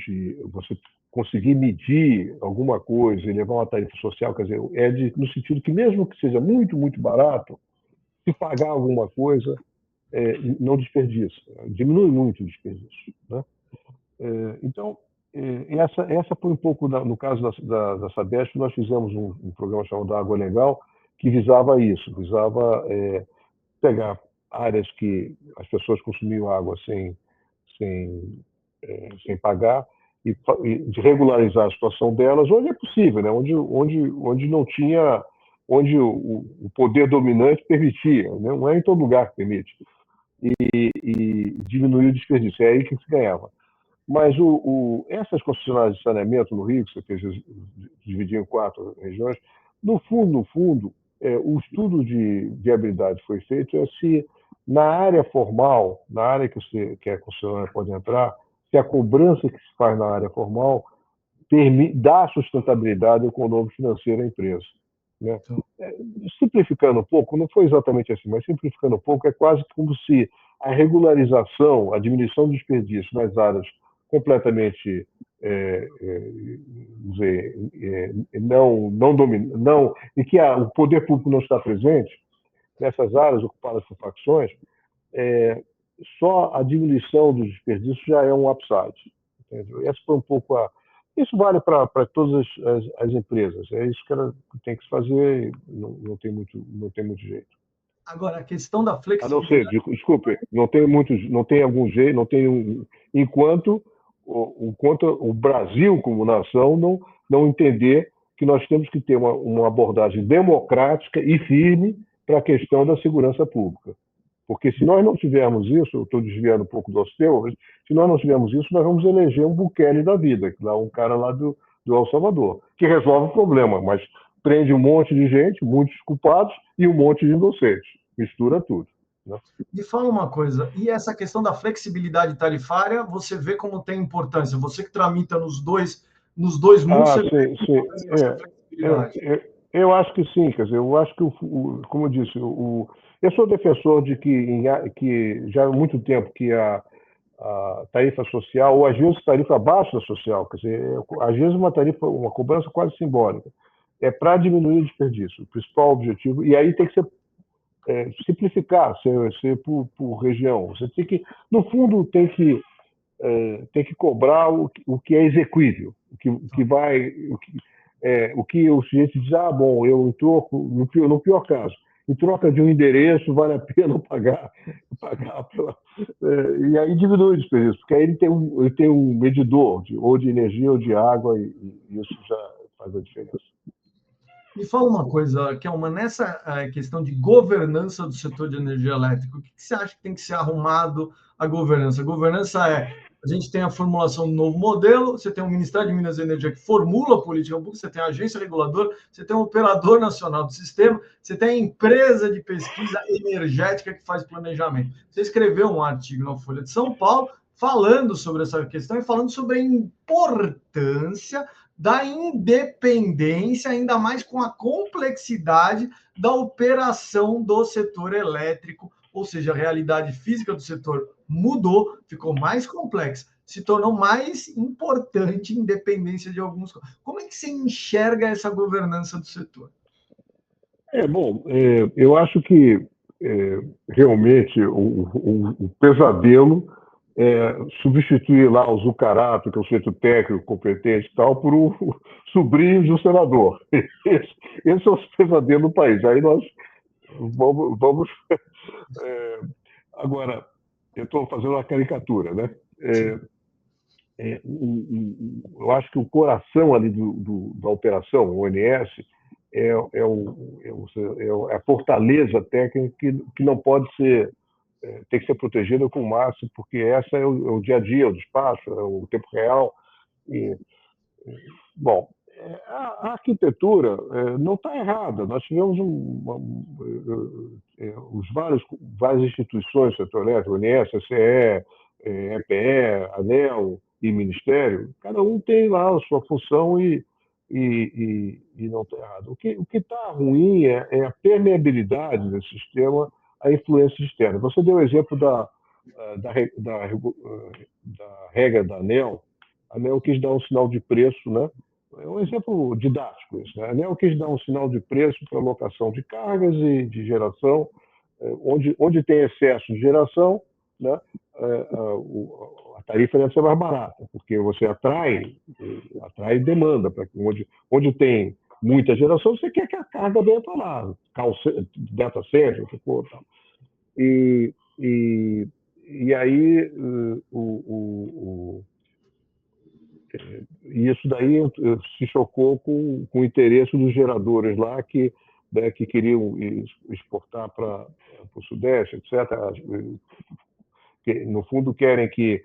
você conseguir medir alguma coisa e levar uma tarifa social, quer dizer, no sentido que mesmo que seja muito, muito barato, se pagar alguma coisa, não desperdiça, diminui muito o desperdício, né? Então, essa foi um pouco, no caso da Sabesp, nós fizemos um programa chamado Água Legal, que visava isso, visava pegar áreas que as pessoas consumiam água sem pagar e de regularizar a situação delas, onde é possível, né? Onde não tinha, onde o poder dominante permitia, né? Não é em todo lugar que permite, e diminuir o desperdício, é aí que se ganhava. Mas essas concessionárias de saneamento no Rio, que você dividiu em 4 regiões, no fundo, o estudo de viabilidade foi feito se na área formal, na área que a concessionária pode entrar, se a cobrança que se faz na área formal dá sustentabilidade econômico-financeira à empresa, né? simplificando um pouco, não foi exatamente assim, mas simplificando um pouco, é quase como se a regularização, a diminuição do desperdício nas áreas completamente não, e que o poder público não está presente nessas áreas ocupadas por facções, só a diminuição dos desperdícios já é um upside. Entendeu? Essa foi um pouco isso vale para todas as empresas. É isso que ela tem que se fazer, não tem muito jeito. Agora, a questão da A não ser, flexibilidade... desculpe, não tem algum jeito, enquanto o Brasil, como nação, não entender que nós temos que ter uma abordagem democrática e firme para a questão da segurança pública. Porque se nós não tivermos isso, eu estou desviando um pouco do tema, mas se nós não tivermos isso, nós vamos eleger um Bukele da vida, que é um cara lá do El Salvador, que resolve o problema, mas prende um monte de gente, muitos culpados e um monte de inocentes. Mistura tudo. Né? Me fala uma coisa, e essa questão da flexibilidade tarifária, você vê como tem importância? Você que tramita nos dois mundos, você vê sim. essa flexibilidade. Eu acho que sim, quer dizer, eu acho que, como eu disse, eu sou defensor de que já há muito tempo que a tarifa social, ou às vezes tarifa abaixo da social, quer dizer, às vezes uma cobrança quase simbólica, é para diminuir o desperdício, o principal objetivo, e aí tem que ser simplificar, ser por região. Você tem que, no fundo, tem que cobrar o que é exequível, o que o sujeito diz, bom, eu em troco, no pior caso, em troca de um endereço, vale a pena pagar pela, e aí diminui o desperdício, porque aí ele tem um medidor ou de energia ou de água, e isso já faz a diferença. Me fala uma coisa, Kelman, nessa questão de governança do setor de energia elétrica, o que você acha que tem que ser arrumado a governança? A governança a gente tem a formulação do novo modelo, você tem o Ministério de Minas e Energia que formula a política pública, você tem a agência reguladora, você tem o operador nacional do sistema, você tem a empresa de pesquisa energética que faz planejamento. Você escreveu um artigo na Folha de São Paulo falando sobre essa questão e falando sobre a importância da independência, ainda mais com a complexidade da operação do setor elétrico, ou seja, a realidade física do setor mudou, ficou mais complexa, se tornou mais importante a independência de alguns. Como é que você enxerga essa governança do setor? Eu acho que realmente o pesadelo substituir lá o Zucarato, que é o sujeito técnico, competente e tal, por um sobrinho de um senador. Esse é o pesadelo do país. Aí nós vamos agora, eu estou fazendo uma caricatura, né? Eu acho que o coração ali da operação, o ONS, é a fortaleza técnica que não pode ser, tem que ser protegida com o máximo, porque essa é o dia a dia, o despacho, é o tempo real. Bom, a arquitetura não está errada. Nós tivemos várias instituições do setor elétrico, ONS, CE, EPE, ANEEL e Ministério. Cada um tem lá a sua função e não está errado. O que está ruim é a permeabilidade desse sistema à influência externa. Você deu o exemplo da regra da ANEEL. A ANEEL quis dar um sinal de preço, né? É um exemplo didático isso, né? A ANEEL quis dar um sinal de preço para alocação de cargas e de geração, onde tem excesso de geração, né? A tarifa deve ser mais barata, porque você atrai demanda. Onde tem muita geração, você quer que a carga venha para lá, data center, o que for. E aí e isso daí se chocou com o interesse dos geradores lá que queriam exportar para o Sudeste, etc. Que, no fundo, querem que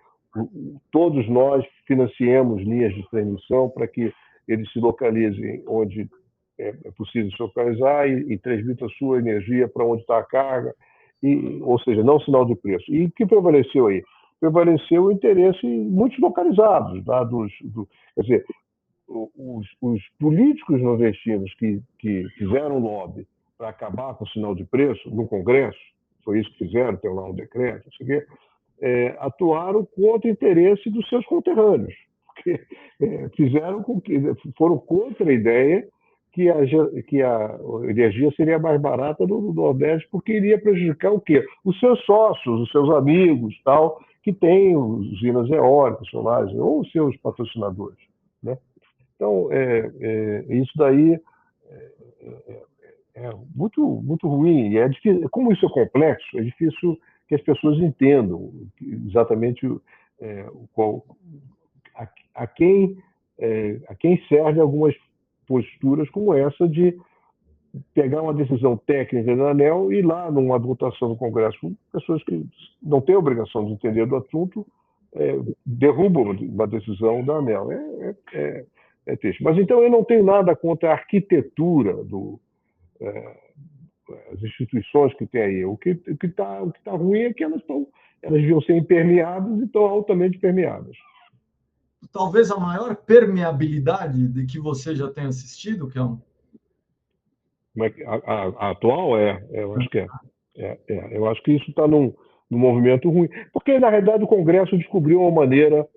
todos nós financiemos linhas de transmissão para que eles se localizem onde é possível se localizar e transmitam a sua energia para onde está a carga, ou seja, não sinal de preço. E o que prevaleceu aí? Prevaleceu o interesse em muitos localizados, quer dizer, os políticos nordestinos que fizeram lobby para acabar com o sinal de preço no Congresso, foi isso que fizeram, tem lá um decreto, não sei o quê, atuaram contra o interesse dos seus conterrâneos, porque foram contra a ideia que a energia seria mais barata no Nordeste, porque iria prejudicar o quê? Os seus sócios, os seus amigos, tal, que têm usinas eólicas, solares, ou os seus patrocinadores, né? Então, isso daí é muito, muito ruim. E é difícil, como isso é complexo, é difícil que as pessoas entendam exatamente a quem serve algumas posturas como essa de pegar uma decisão técnica da ANEEL e ir lá numa votação no Congresso com pessoas que não têm a obrigação de entender do assunto, derrubam uma decisão da ANEEL. É triste. Mas então eu não tenho nada contra a arquitetura as instituições que tem aí. O que tá ruim é que elas deviam ser impermeadas e estão altamente permeadas. Talvez a maior permeabilidade de que você já tenha assistido, que é um... A atual eu acho que eu acho que isso está num movimento ruim. Porque, na realidade, o Congresso descobriu uma maneira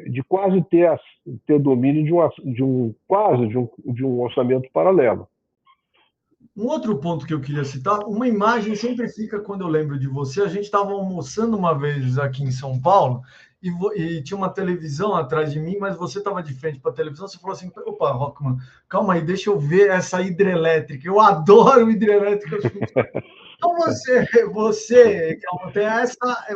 de quase ter domínio de um orçamento paralelo. Um outro ponto que eu queria citar, uma imagem sempre fica quando eu lembro de você. A gente estava almoçando uma vez aqui em São Paulo e tinha uma televisão atrás de mim, mas você estava de frente para a televisão. Você falou assim: opa, Rockman, calma aí, deixa eu ver essa hidrelétrica. Eu adoro hidrelétrica. Então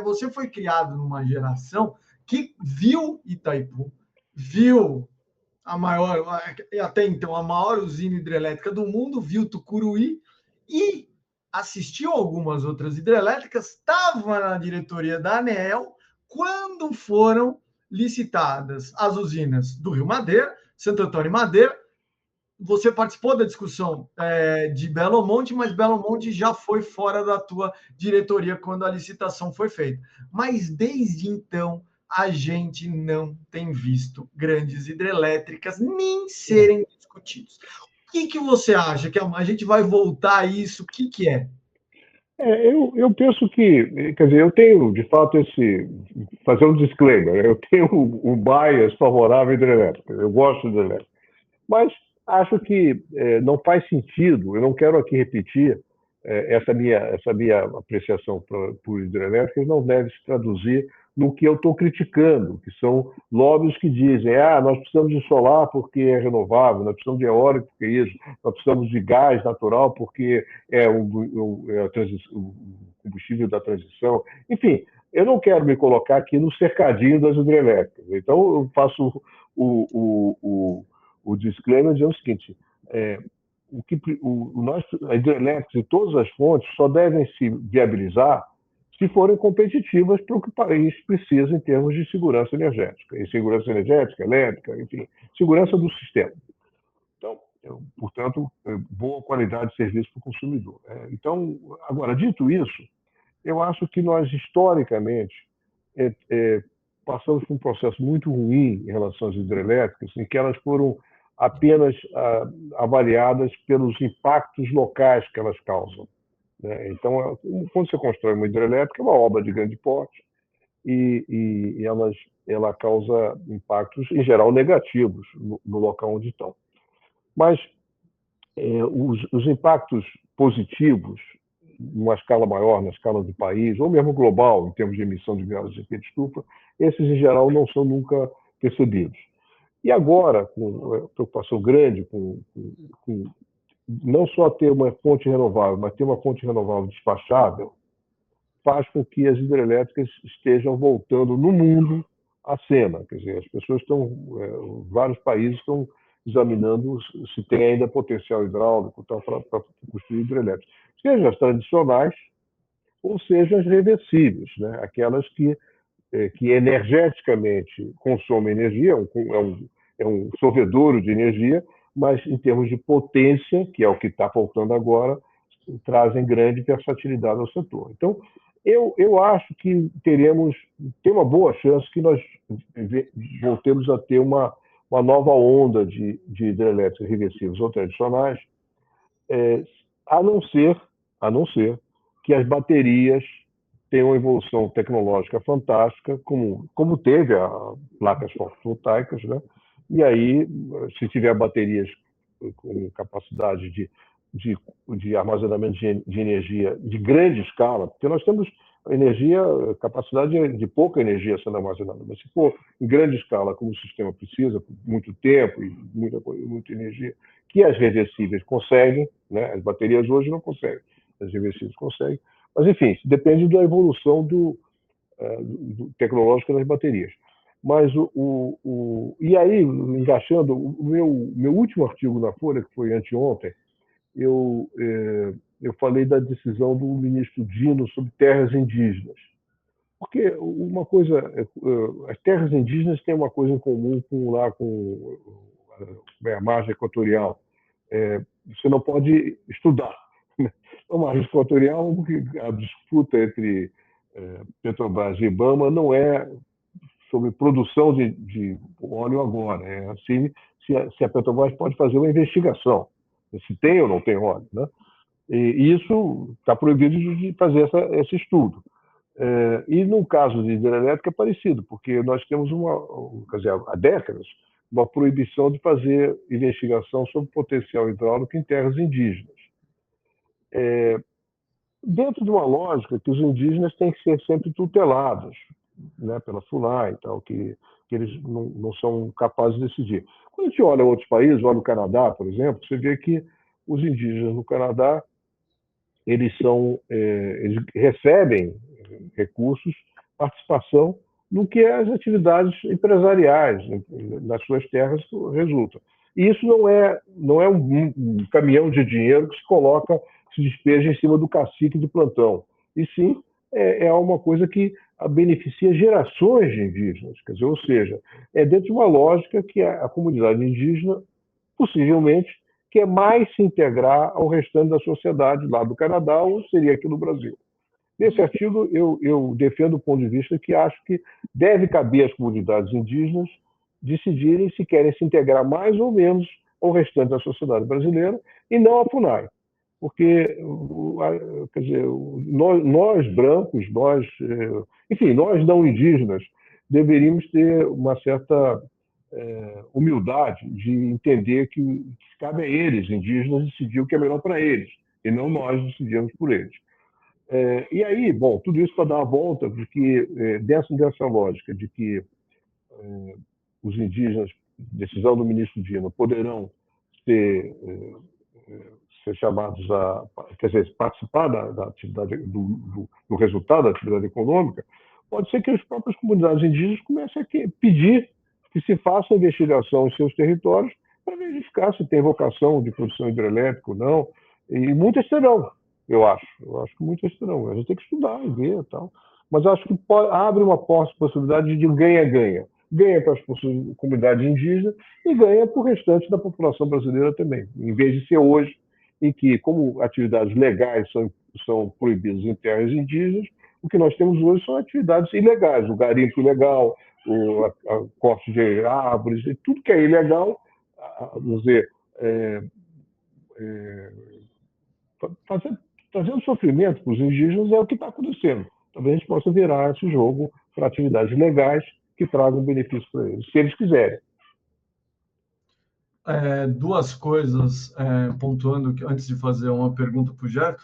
você foi criado numa geração que viu Itaipu, viu a maior, até então, a maior usina hidrelétrica do mundo, viu Tucuruí e assistiu algumas outras hidrelétricas, estava na diretoria da ANEEL quando foram licitadas as usinas do Rio Madeira, Santo Antônio e Madeira. Você participou da discussão de Belo Monte, mas Belo Monte já foi fora da tua diretoria quando a licitação foi feita. Mas desde então, a gente não tem visto grandes hidrelétricas nem serem discutidos. O que você acha? Que a gente vai voltar a isso? O que é? Eu penso que, quer dizer, eu tenho, de fato, fazer um disclaimer, eu tenho um bias favorável à hidrelétrica, eu gosto de hidrelétrica, mas acho que não faz sentido, eu não quero aqui repetir essa minha apreciação por hidrelétricas não deve se traduzir no que eu estou criticando, que são lobbies que dizem nós precisamos de solar porque é renovável, nós precisamos de eólico porque é isso, nós precisamos de gás natural porque é o combustível da transição. Enfim, eu não quero me colocar aqui no cercadinho das hidrelétricas. Então, eu faço o disclaimer dizendo o seguinte: a hidrelétrica e todas as fontes só devem se viabilizar se forem competitivas para o que o país precisa em termos de segurança energética. E segurança energética, elétrica, enfim, segurança do sistema. Então, portanto, boa qualidade de serviço para o consumidor. Então, agora, dito isso, eu acho que nós, historicamente, passamos por um processo muito ruim em relação às hidrelétricas, em que elas foram apenas avaliadas pelos impactos locais que elas causam. Então, quando você constrói uma hidrelétrica, é uma obra de grande porte e ela causa impactos, em geral, negativos no local onde estão. Mas os impactos positivos, numa escala maior, na escala do país, ou mesmo global, em termos de emissão de gases de efeito de estufa, esses, em geral, não são nunca percebidos. E agora, com a preocupação grande com não só ter uma fonte renovável, mas ter uma fonte renovável despachável, faz com que as hidrelétricas estejam voltando no mundo à cena. Quer dizer, as pessoas vários países estão examinando se tem ainda potencial hidráulico para construir hidrelétricas, seja as tradicionais ou seja as reversíveis, né? Aquelas que energeticamente consomem energia, é um sorvedouro de energia, mas em termos de potência, que é o que está faltando agora, trazem grande versatilidade ao setor. Então, eu acho que tem uma boa chance que nós voltemos a ter uma uma nova onda de hidrelétricas reversíveis ou tradicionais, a não ser que as baterias tenham uma evolução tecnológica fantástica, como teve as placas fotovoltaicas, né? E aí, se tiver baterias com capacidade de armazenamento de energia de grande escala, porque nós temos capacidade de pouca energia sendo armazenada, mas se for em grande escala, como o sistema precisa, por muito tempo e muita energia, que as reversíveis conseguem, né? As baterias hoje não conseguem, as reversíveis conseguem, mas enfim, depende da evolução tecnológica das baterias. Mas e aí, engaixando, o meu último artigo na Folha, que foi anteontem, eu falei da decisão do ministro Dino sobre terras indígenas. Porque as terras indígenas têm uma coisa em comum com a margem equatorial. Você não pode estudar. A margem equatorial, a disputa entre Petrobras e IBAMA não é sobre produção de óleo agora. É assim, se a Petrobras pode fazer uma investigação, se tem ou não tem óleo, né? E isso está proibido de fazer esse estudo. E no caso de hidrelétrica é parecido, porque nós temos há décadas, uma proibição de fazer investigação sobre potencial hidráulico em terras indígenas. Dentro de uma lógica que os indígenas têm que ser sempre tutelados, né, pela FUNAI e tal, que eles não são capazes de decidir. Quando a gente olha outros países, olha o Canadá, por exemplo, você vê que os indígenas no Canadá eles recebem recursos, participação no que as atividades empresariais nas suas terras resultam. E isso não é um caminhão de dinheiro que se despeja em cima do cacique de plantão. E sim, é uma coisa que beneficia gerações de indígenas. Quer dizer, ou seja, é dentro de uma lógica que a comunidade indígena possivelmente quer mais se integrar ao restante da sociedade lá do Canadá ou seria aqui no Brasil. Nesse artigo, eu defendo o ponto de vista que acho que deve caber às comunidades indígenas decidirem se querem se integrar mais ou menos ao restante da sociedade brasileira e não à FUNAI. Porque, quer dizer, nós brancos, enfim, nós não indígenas, deveríamos ter uma certa humildade de entender que cabe a eles, indígenas, decidir o que é melhor para eles, e não nós decidimos por eles. E aí, bom, tudo isso para dar a volta, porque dessa lógica de que os indígenas, decisão do ministro Dino, poderão ser chamados quer dizer, participar da atividade, do resultado da atividade econômica, pode ser que as próprias comunidades indígenas comecem a pedir que se faça investigação em seus territórios para verificar se tem vocação de produção hidrelétrica ou não. E muitas terão, eu acho. Eu acho que muitas terão. A gente tem que estudar e ver e tal. Mas acho que abre uma possibilidade de ganha-ganha. Ganha para as comunidades indígenas e ganha para o restante da população brasileira também. Em vez de ser hoje, em que, como atividades legais são proibidas em terras indígenas, o que nós temos hoje são atividades ilegais, o garimpo ilegal, o corte de árvores, e tudo que é ilegal, vamos dizer, trazendo sofrimento para os indígenas é o que está acontecendo. Talvez a gente possa virar esse jogo para atividades legais que tragam benefício para eles, se eles quiserem. Duas coisas, pontuando, antes de fazer uma pergunta para o Jeff,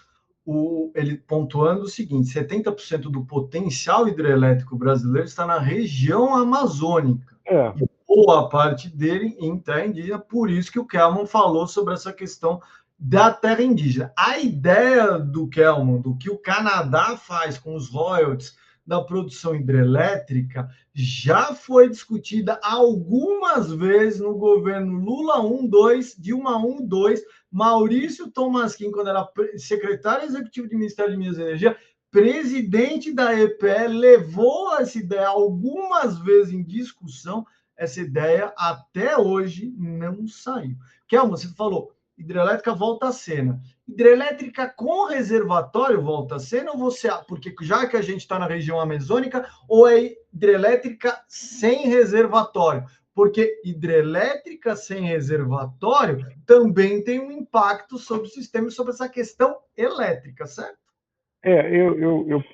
ele pontuando o seguinte: 70% do potencial hidrelétrico brasileiro está na região amazônica. E boa parte dele em terra indígena, por isso que o Kelman falou sobre essa questão da terra indígena. A ideia do Kelman, do que o Canadá faz com os royalties da produção hidrelétrica, já foi discutida algumas vezes no governo Lula 1, 2, Dilma 1, 2, Maurício Tolmasquim, quando era secretário executivo do Ministério de Minas e Energia, presidente da EPE, levou essa ideia algumas vezes em discussão. Essa ideia até hoje não saiu. Kelman, você falou, hidrelétrica volta à cena. Hidrelétrica com reservatório volta à cena, ou você, porque já que a gente está na região amazônica, ou é hidrelétrica sem reservatório? porque hidrelétrica sem reservatório também tem um impacto sobre o sistema e sobre essa questão elétrica, certo?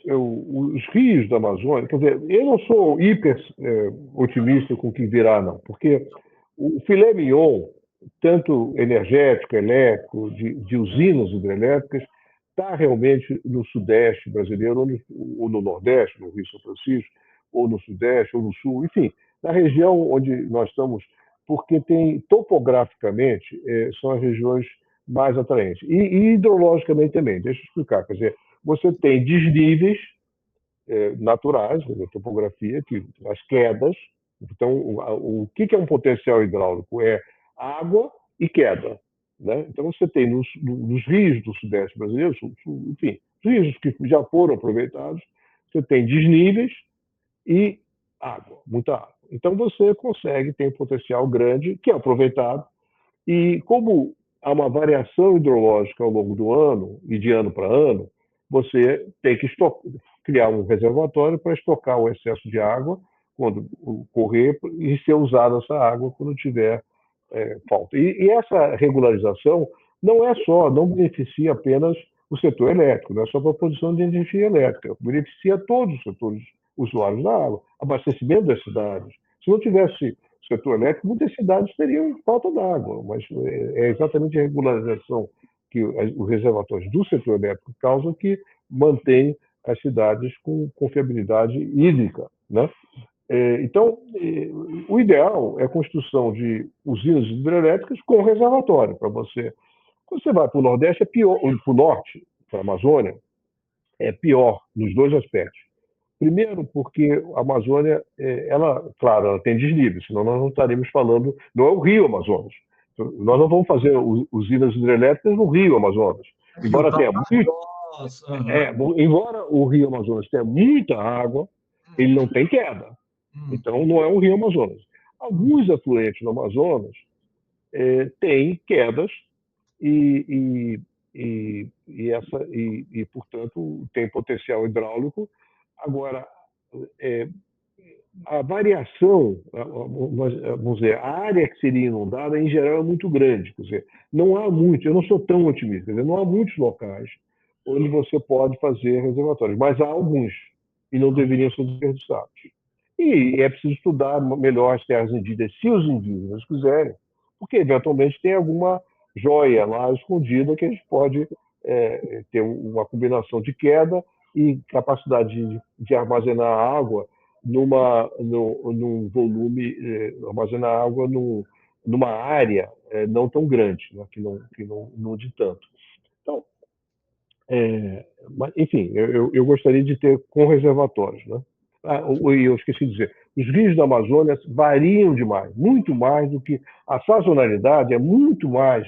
Os rios da Amazônia, quer dizer, eu não sou hiper otimista com o que virá, não, porque o filé mignon, tanto energético, elétrico, de usinas hidrelétricas, está realmente no Sudeste brasileiro, ou no Nordeste, no Rio São Francisco, ou no Sudeste, ou no Sul, enfim, na região onde nós estamos, porque tem, topograficamente, são as regiões mais atraentes. E hidrologicamente também, deixa eu explicar, quer dizer, você tem desníveis naturais, da topografia, as quedas. Então, o que é um potencial hidráulico? É água e queda. Né? Então, você tem nos rios do Sudeste brasileiro, enfim, rios que já foram aproveitados, você tem desníveis e água, muita água. Então, você consegue ter um potencial grande que é aproveitado. E como há uma variação hidrológica ao longo do ano e de ano para ano, você tem que criar um reservatório para estocar o excesso de água quando correr e ser usada essa água quando tiver falta. E essa regularização não beneficia apenas o setor elétrico, não é só para a produção de energia elétrica, beneficia todos os setores usuários da água, abastecimento das cidades. Se não tivesse setor elétrico, muitas cidades teriam falta d'água, mas é exatamente a regularização que os reservatórios do setor elétrico causam que mantém as cidades com confiabilidade hídrica. Né? Então, o ideal é a construção de usinas hidrelétricas com reservatório para você. Quando você vai para o Nordeste, é pior, para o Norte, para a Amazônia, é pior nos dois aspectos. Primeiro, porque a Amazônia, claro, ela tem desnível, senão nós não estaríamos falando, não é o Rio Amazonas. Nós não vamos fazer usinas hidrelétricas no Rio Amazonas. Embora embora o Rio Amazonas tenha muita água, ele não tem queda. Então, não é o Rio Amazonas. Alguns afluentes no Amazonas têm quedas e, portanto, tem potencial hidráulico. Agora, a variação, vamos dizer, a área que seria inundada, em geral, é muito grande. Quer dizer, não há muito, eu não sou tão otimista, quer dizer, não há muitos locais onde você pode fazer reservatórios, mas há alguns, e não deveriam ser desperdiçados. E é preciso estudar melhor as terras indígenas, se os indígenas quiserem, porque, eventualmente, tem alguma joia lá escondida que a gente pode ter uma combinação de queda e capacidade de armazenar água num volume, armazenar água numa área não tão grande, né, que não de tanto. Então, mas, enfim, eu gostaria de ter com reservatórios. Né? Eu esqueci de dizer, os rios da Amazônia variam demais, muito mais do que a sazonalidade é muito mais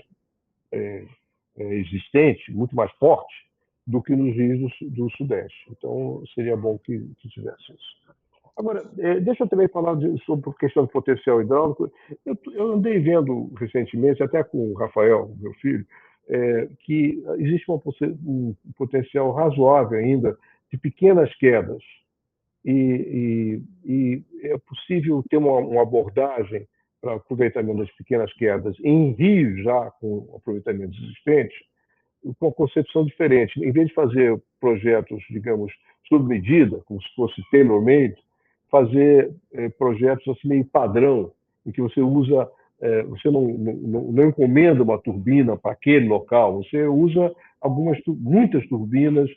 existente, muito mais forte do que nos rios do Sudeste. Então, seria bom que tivesse isso. Agora, deixa eu também falar sobre a questão do potencial hidráulico. Eu andei vendo recentemente, até com o Rafael, meu filho, que existe um potencial razoável ainda de pequenas quedas. E é possível ter uma abordagem para aproveitamento das pequenas quedas em rios já com aproveitamentos existentes, com uma concepção diferente. Em vez de fazer projetos, digamos, sob medida, como se fosse tailor-made, fazer projetos assim meio padrão, em que você usa, você não encomenda uma turbina para aquele local, você usa muitas turbinas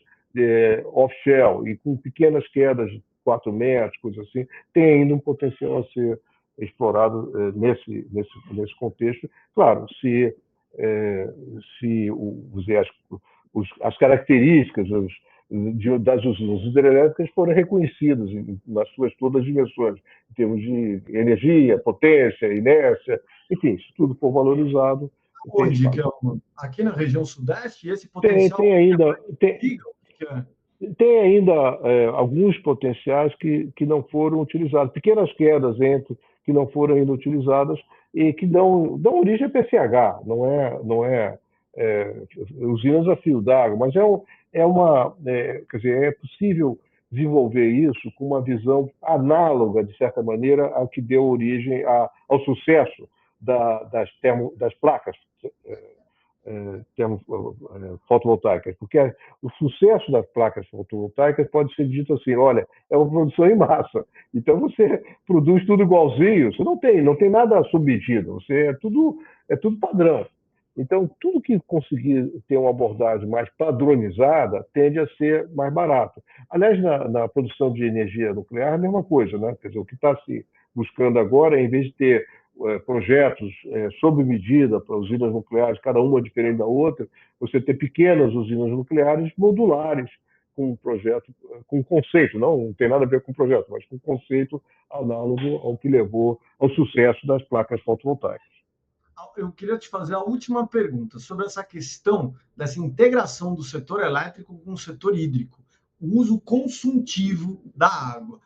off-shell e com pequenas quedas de 4 metros, coisas assim, tem ainda um potencial a ser explorado nesse contexto. Claro, se as características das usinas hidrelétricas foram reconhecidas nas suas todas as dimensões, em termos de energia, potência, inércia, enfim, se tudo for valorizado. Onde? Aqui na região sudeste, esse potencial tem ainda alguns potenciais que não foram utilizados, pequenas quedas que não foram ainda utilizadas e que dão origem a PCH, não é usinas a fio d'água, mas quer dizer, é possível desenvolver isso com uma visão análoga, de certa maneira, ao que deu origem ao sucesso das placas fotovoltaicas, porque o sucesso das placas fotovoltaicas pode ser dito assim, olha, é uma produção em massa, então você produz tudo igualzinho, você não tem nada submetido, é tudo padrão. Então, tudo que conseguir ter uma abordagem mais padronizada tende a ser mais barato. Aliás, na produção de energia nuclear, é a mesma coisa, né? Quer dizer, o que está se buscando agora, em vez de ter projetos sob medida para usinas nucleares, cada uma diferente da outra, você ter pequenas usinas nucleares modulares, com um projeto, com um conceito, não tem nada a ver com o projeto, mas com um conceito análogo ao que levou ao sucesso das placas fotovoltaicas. Eu queria te fazer a última pergunta sobre essa questão dessa integração do setor elétrico com o setor hídrico, o uso consultivo da água.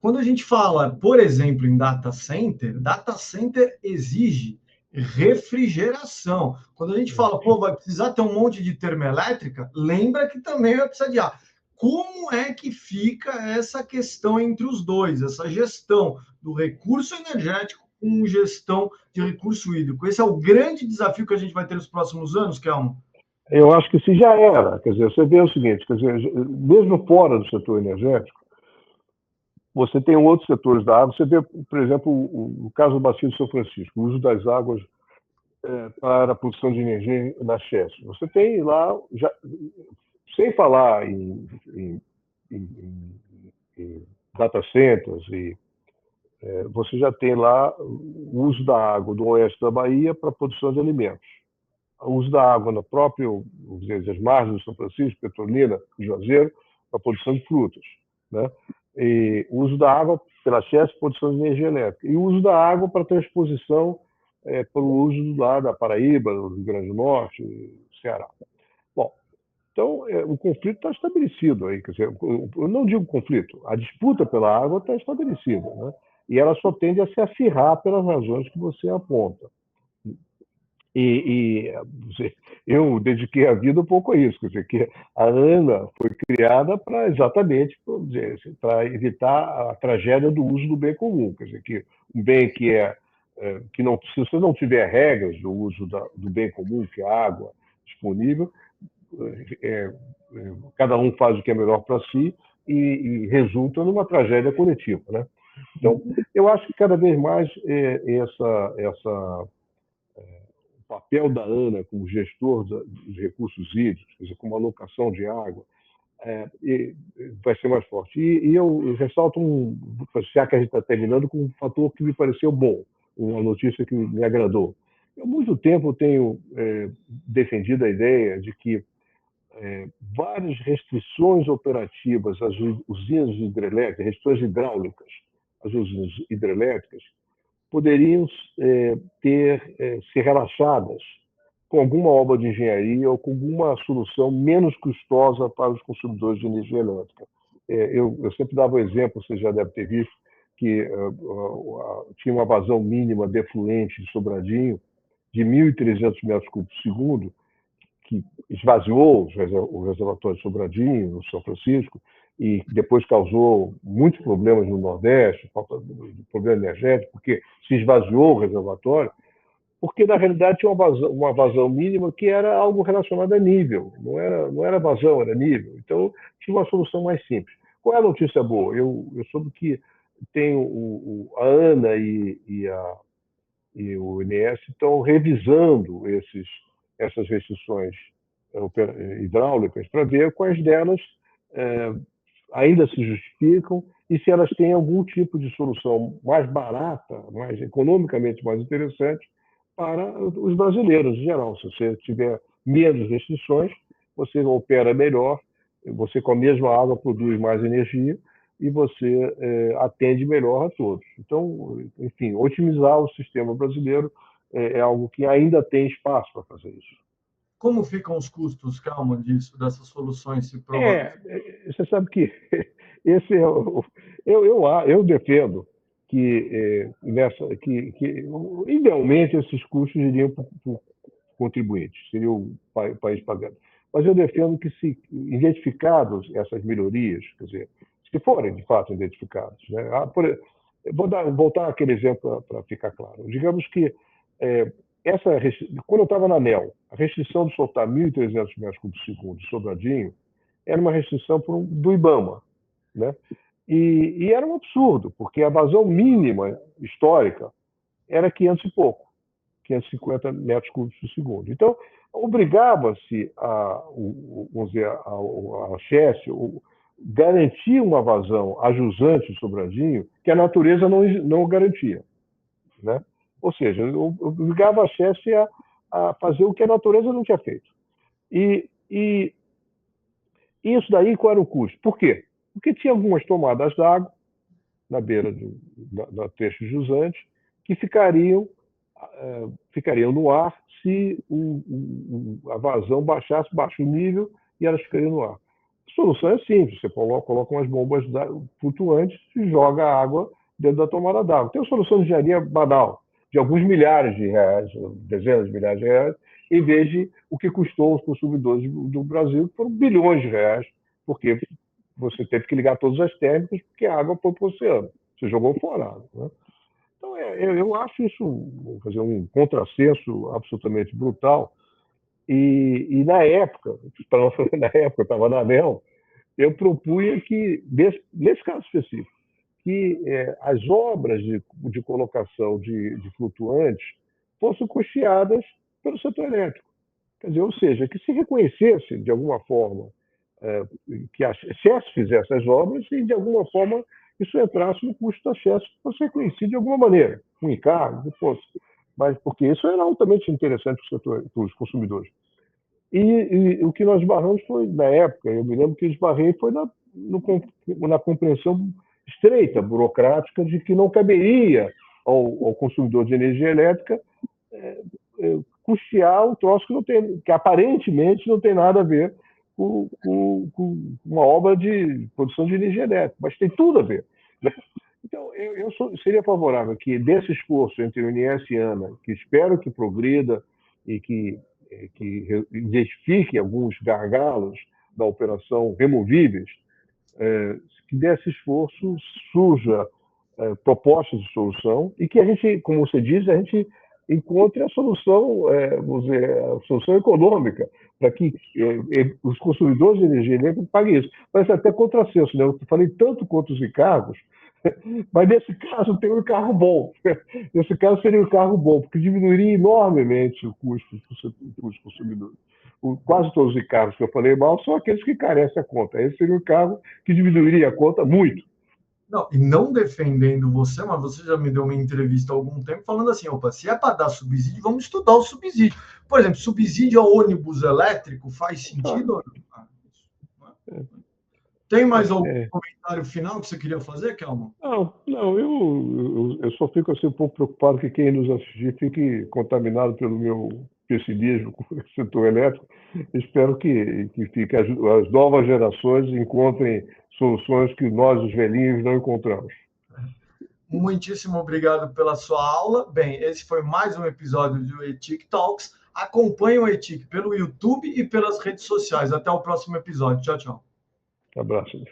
Quando a gente fala, por exemplo, em data center exige refrigeração. Quando a gente fala, pô, vai precisar ter um monte de termoelétrica, lembra que também vai precisar de ar. Como é que fica essa questão entre os dois, essa gestão do recurso energético com gestão de recurso hídrico? Esse é o grande desafio que a gente vai ter nos próximos anos, Kelmo? Eu acho que se já era. Quer dizer, você vê o seguinte, quer dizer, mesmo fora do setor energético, você tem outros setores da água. Você vê, por exemplo, o caso do Bacia do São Francisco, o uso das águas para a produção de energia na Chess. Você tem lá, já, sem falar em data centers, você já tem lá o uso da água do oeste da Bahia para a produção de alimentos. O uso da água no próprio, vamos dizer, as margens do São Francisco, Petrolina, Juazeiro, para a produção de frutas, né? E o uso da água pela Chess, produção de energia elétrica. E o uso da água para transposição para o uso lá da Paraíba, do Rio Grande do Norte, Ceará. Bom, então o conflito está estabelecido aí. Quer dizer, eu não digo conflito, a disputa pela água está estabelecida, né? E ela só tende a se acirrar pelas razões que você aponta. Eu dediquei a vida um pouco a isso, quer dizer, que a ANA foi criada para exatamente para evitar a tragédia do uso do bem comum, quer dizer, que um bem que não, se você não tiver regras do uso do bem comum, que é a água disponível, cada um faz o que é melhor para si e resulta numa tragédia coletiva, né? Então, eu acho que cada vez mais o papel da ANA como gestor dos recursos hídricos, quer dizer, como alocação de água, vai ser mais forte. E eu ressalto, já que a gente está terminando, com um fator que me pareceu bom, uma notícia que me agradou. Há muito tempo eu tenho defendido a ideia de que várias restrições operativas às usinas hidrelétricas, restrições hidráulicas às usinas hidrelétricas, poderiam ser relaxadas com alguma obra de engenharia ou com alguma solução menos custosa para os consumidores de energia elétrica. Eu sempre dava o exemplo, você já deve ter visto, que tinha uma vazão mínima de efluente de Sobradinho de 1.300 metros cúbicos por segundo, que esvaziou o reservatório de Sobradinho, no São Francisco, e depois causou muitos problemas no Nordeste, falta de problema energético, porque se esvaziou o reservatório, porque na realidade tinha uma vazão mínima que era algo relacionado a nível, não era vazão, era nível. Então tinha uma solução mais simples. Qual é a notícia boa? Eu soube que tem a ANA e o INS estão revisando essas restrições hidráulicas para ver quais delas ainda se justificam e se elas têm algum tipo de solução mais barata, mais economicamente mais interessante para os brasileiros em geral. Se você tiver menos restrições, você opera melhor, você com a mesma água produz mais energia e você atende melhor a todos. Então, enfim, otimizar o sistema brasileiro é algo que ainda tem espaço para fazer isso. Como ficam os custos, Calma, dessas soluções se provam? Você sabe que esse eu defendo que idealmente esses custos iriam para o contribuinte, seria o país pagando. Mas eu defendo que, se identificadas essas melhorias, quer dizer, se forem, de fato, identificados. Né? Voltar àquele exemplo para ficar claro. Digamos que quando eu estava na ANEEL, a restrição de soltar 1.300 metros cúbicos por segundo de Sobradinho era uma restrição do IBAMA. Né? E era um absurdo, porque a vazão mínima histórica era 500 e pouco, 550 metros cúbicos por segundo. Então, obrigava-se a Chess garantir uma vazão a jusante de Sobradinho que a natureza não garantia. Né? Ou seja, obrigava a Chess a fazer o que a natureza não tinha feito. E isso daí, qual era o custo? Por quê? Porque tinha algumas tomadas d'água na beira da trecho jusante que ficariam no ar se a vazão baixasse baixo nível e elas ficariam no ar. A solução é simples, você coloca umas bombas flutuantes e joga a água dentro da tomada d'água. Tem uma solução de engenharia banal, de alguns milhares de reais, dezenas de milhares de reais, em vez de o que custou os consumidores do Brasil, que foram bilhões de reais, porque você teve que ligar todas as térmicas, porque a água foi para o oceano. Você jogou fora a água. Né? Então, eu acho isso um contrassenso absolutamente brutal. E na época, eu estava na ANEEL, eu propunha que, nesse caso específico, que as obras de colocação de flutuantes fossem custeadas pelo setor elétrico. Quer dizer, ou seja, que se reconhecesse, de alguma forma, que a Chess fizesse as obras e, de alguma forma, isso entrasse no custo da Chess para ser reconhecido de alguma maneira, um encargo, que fosse. Mas, porque isso era altamente interessante para os consumidores. E o que nós esbarramos foi, na época, eu me lembro que esbarrei foi na compreensão estreita, burocrática, de que não caberia ao consumidor de energia elétrica custear um troço que aparentemente não tem nada a ver com uma obra de produção de energia elétrica, mas tem tudo a ver. Então, eu seria favorável que, desse esforço entre o INS e a ANA, que espero que progrida e que identifique alguns gargalos da operação removíveis, que desse esforço surja propostas de solução e que a gente, como você diz, a gente encontre a solução, a solução econômica, para que os consumidores de energia elétrica paguem isso. Parece até contrassenso, né? Eu falei tanto contra os encargos, mas nesse caso tem um encargo bom. Nesse caso seria um encargo bom, porque diminuiria enormemente o custo para os consumidores. Quase todos os encargos que eu falei mal são aqueles que carecem a conta. Esse seria um encargo que diminuiria a conta muito. Não, e não defendendo você, mas você já me deu uma entrevista há algum tempo falando assim, opa, se é para dar subsídio, vamos estudar o subsídio. Por exemplo, subsídio a ônibus elétrico faz sentido? Tem mais algum comentário final que você queria fazer, Kelman? Não, eu só fico assim, um pouco preocupado que quem nos assistir fique contaminado pelo meu pessimismo com o setor elétrico. Espero que as novas gerações encontrem soluções que nós, os velhinhos, não encontramos. Muitíssimo obrigado pela sua aula. Bem, esse foi mais um episódio do ETIC Talks. Acompanhe o ETIC pelo YouTube e pelas redes sociais. Até o próximo episódio. Tchau, tchau. Abraço.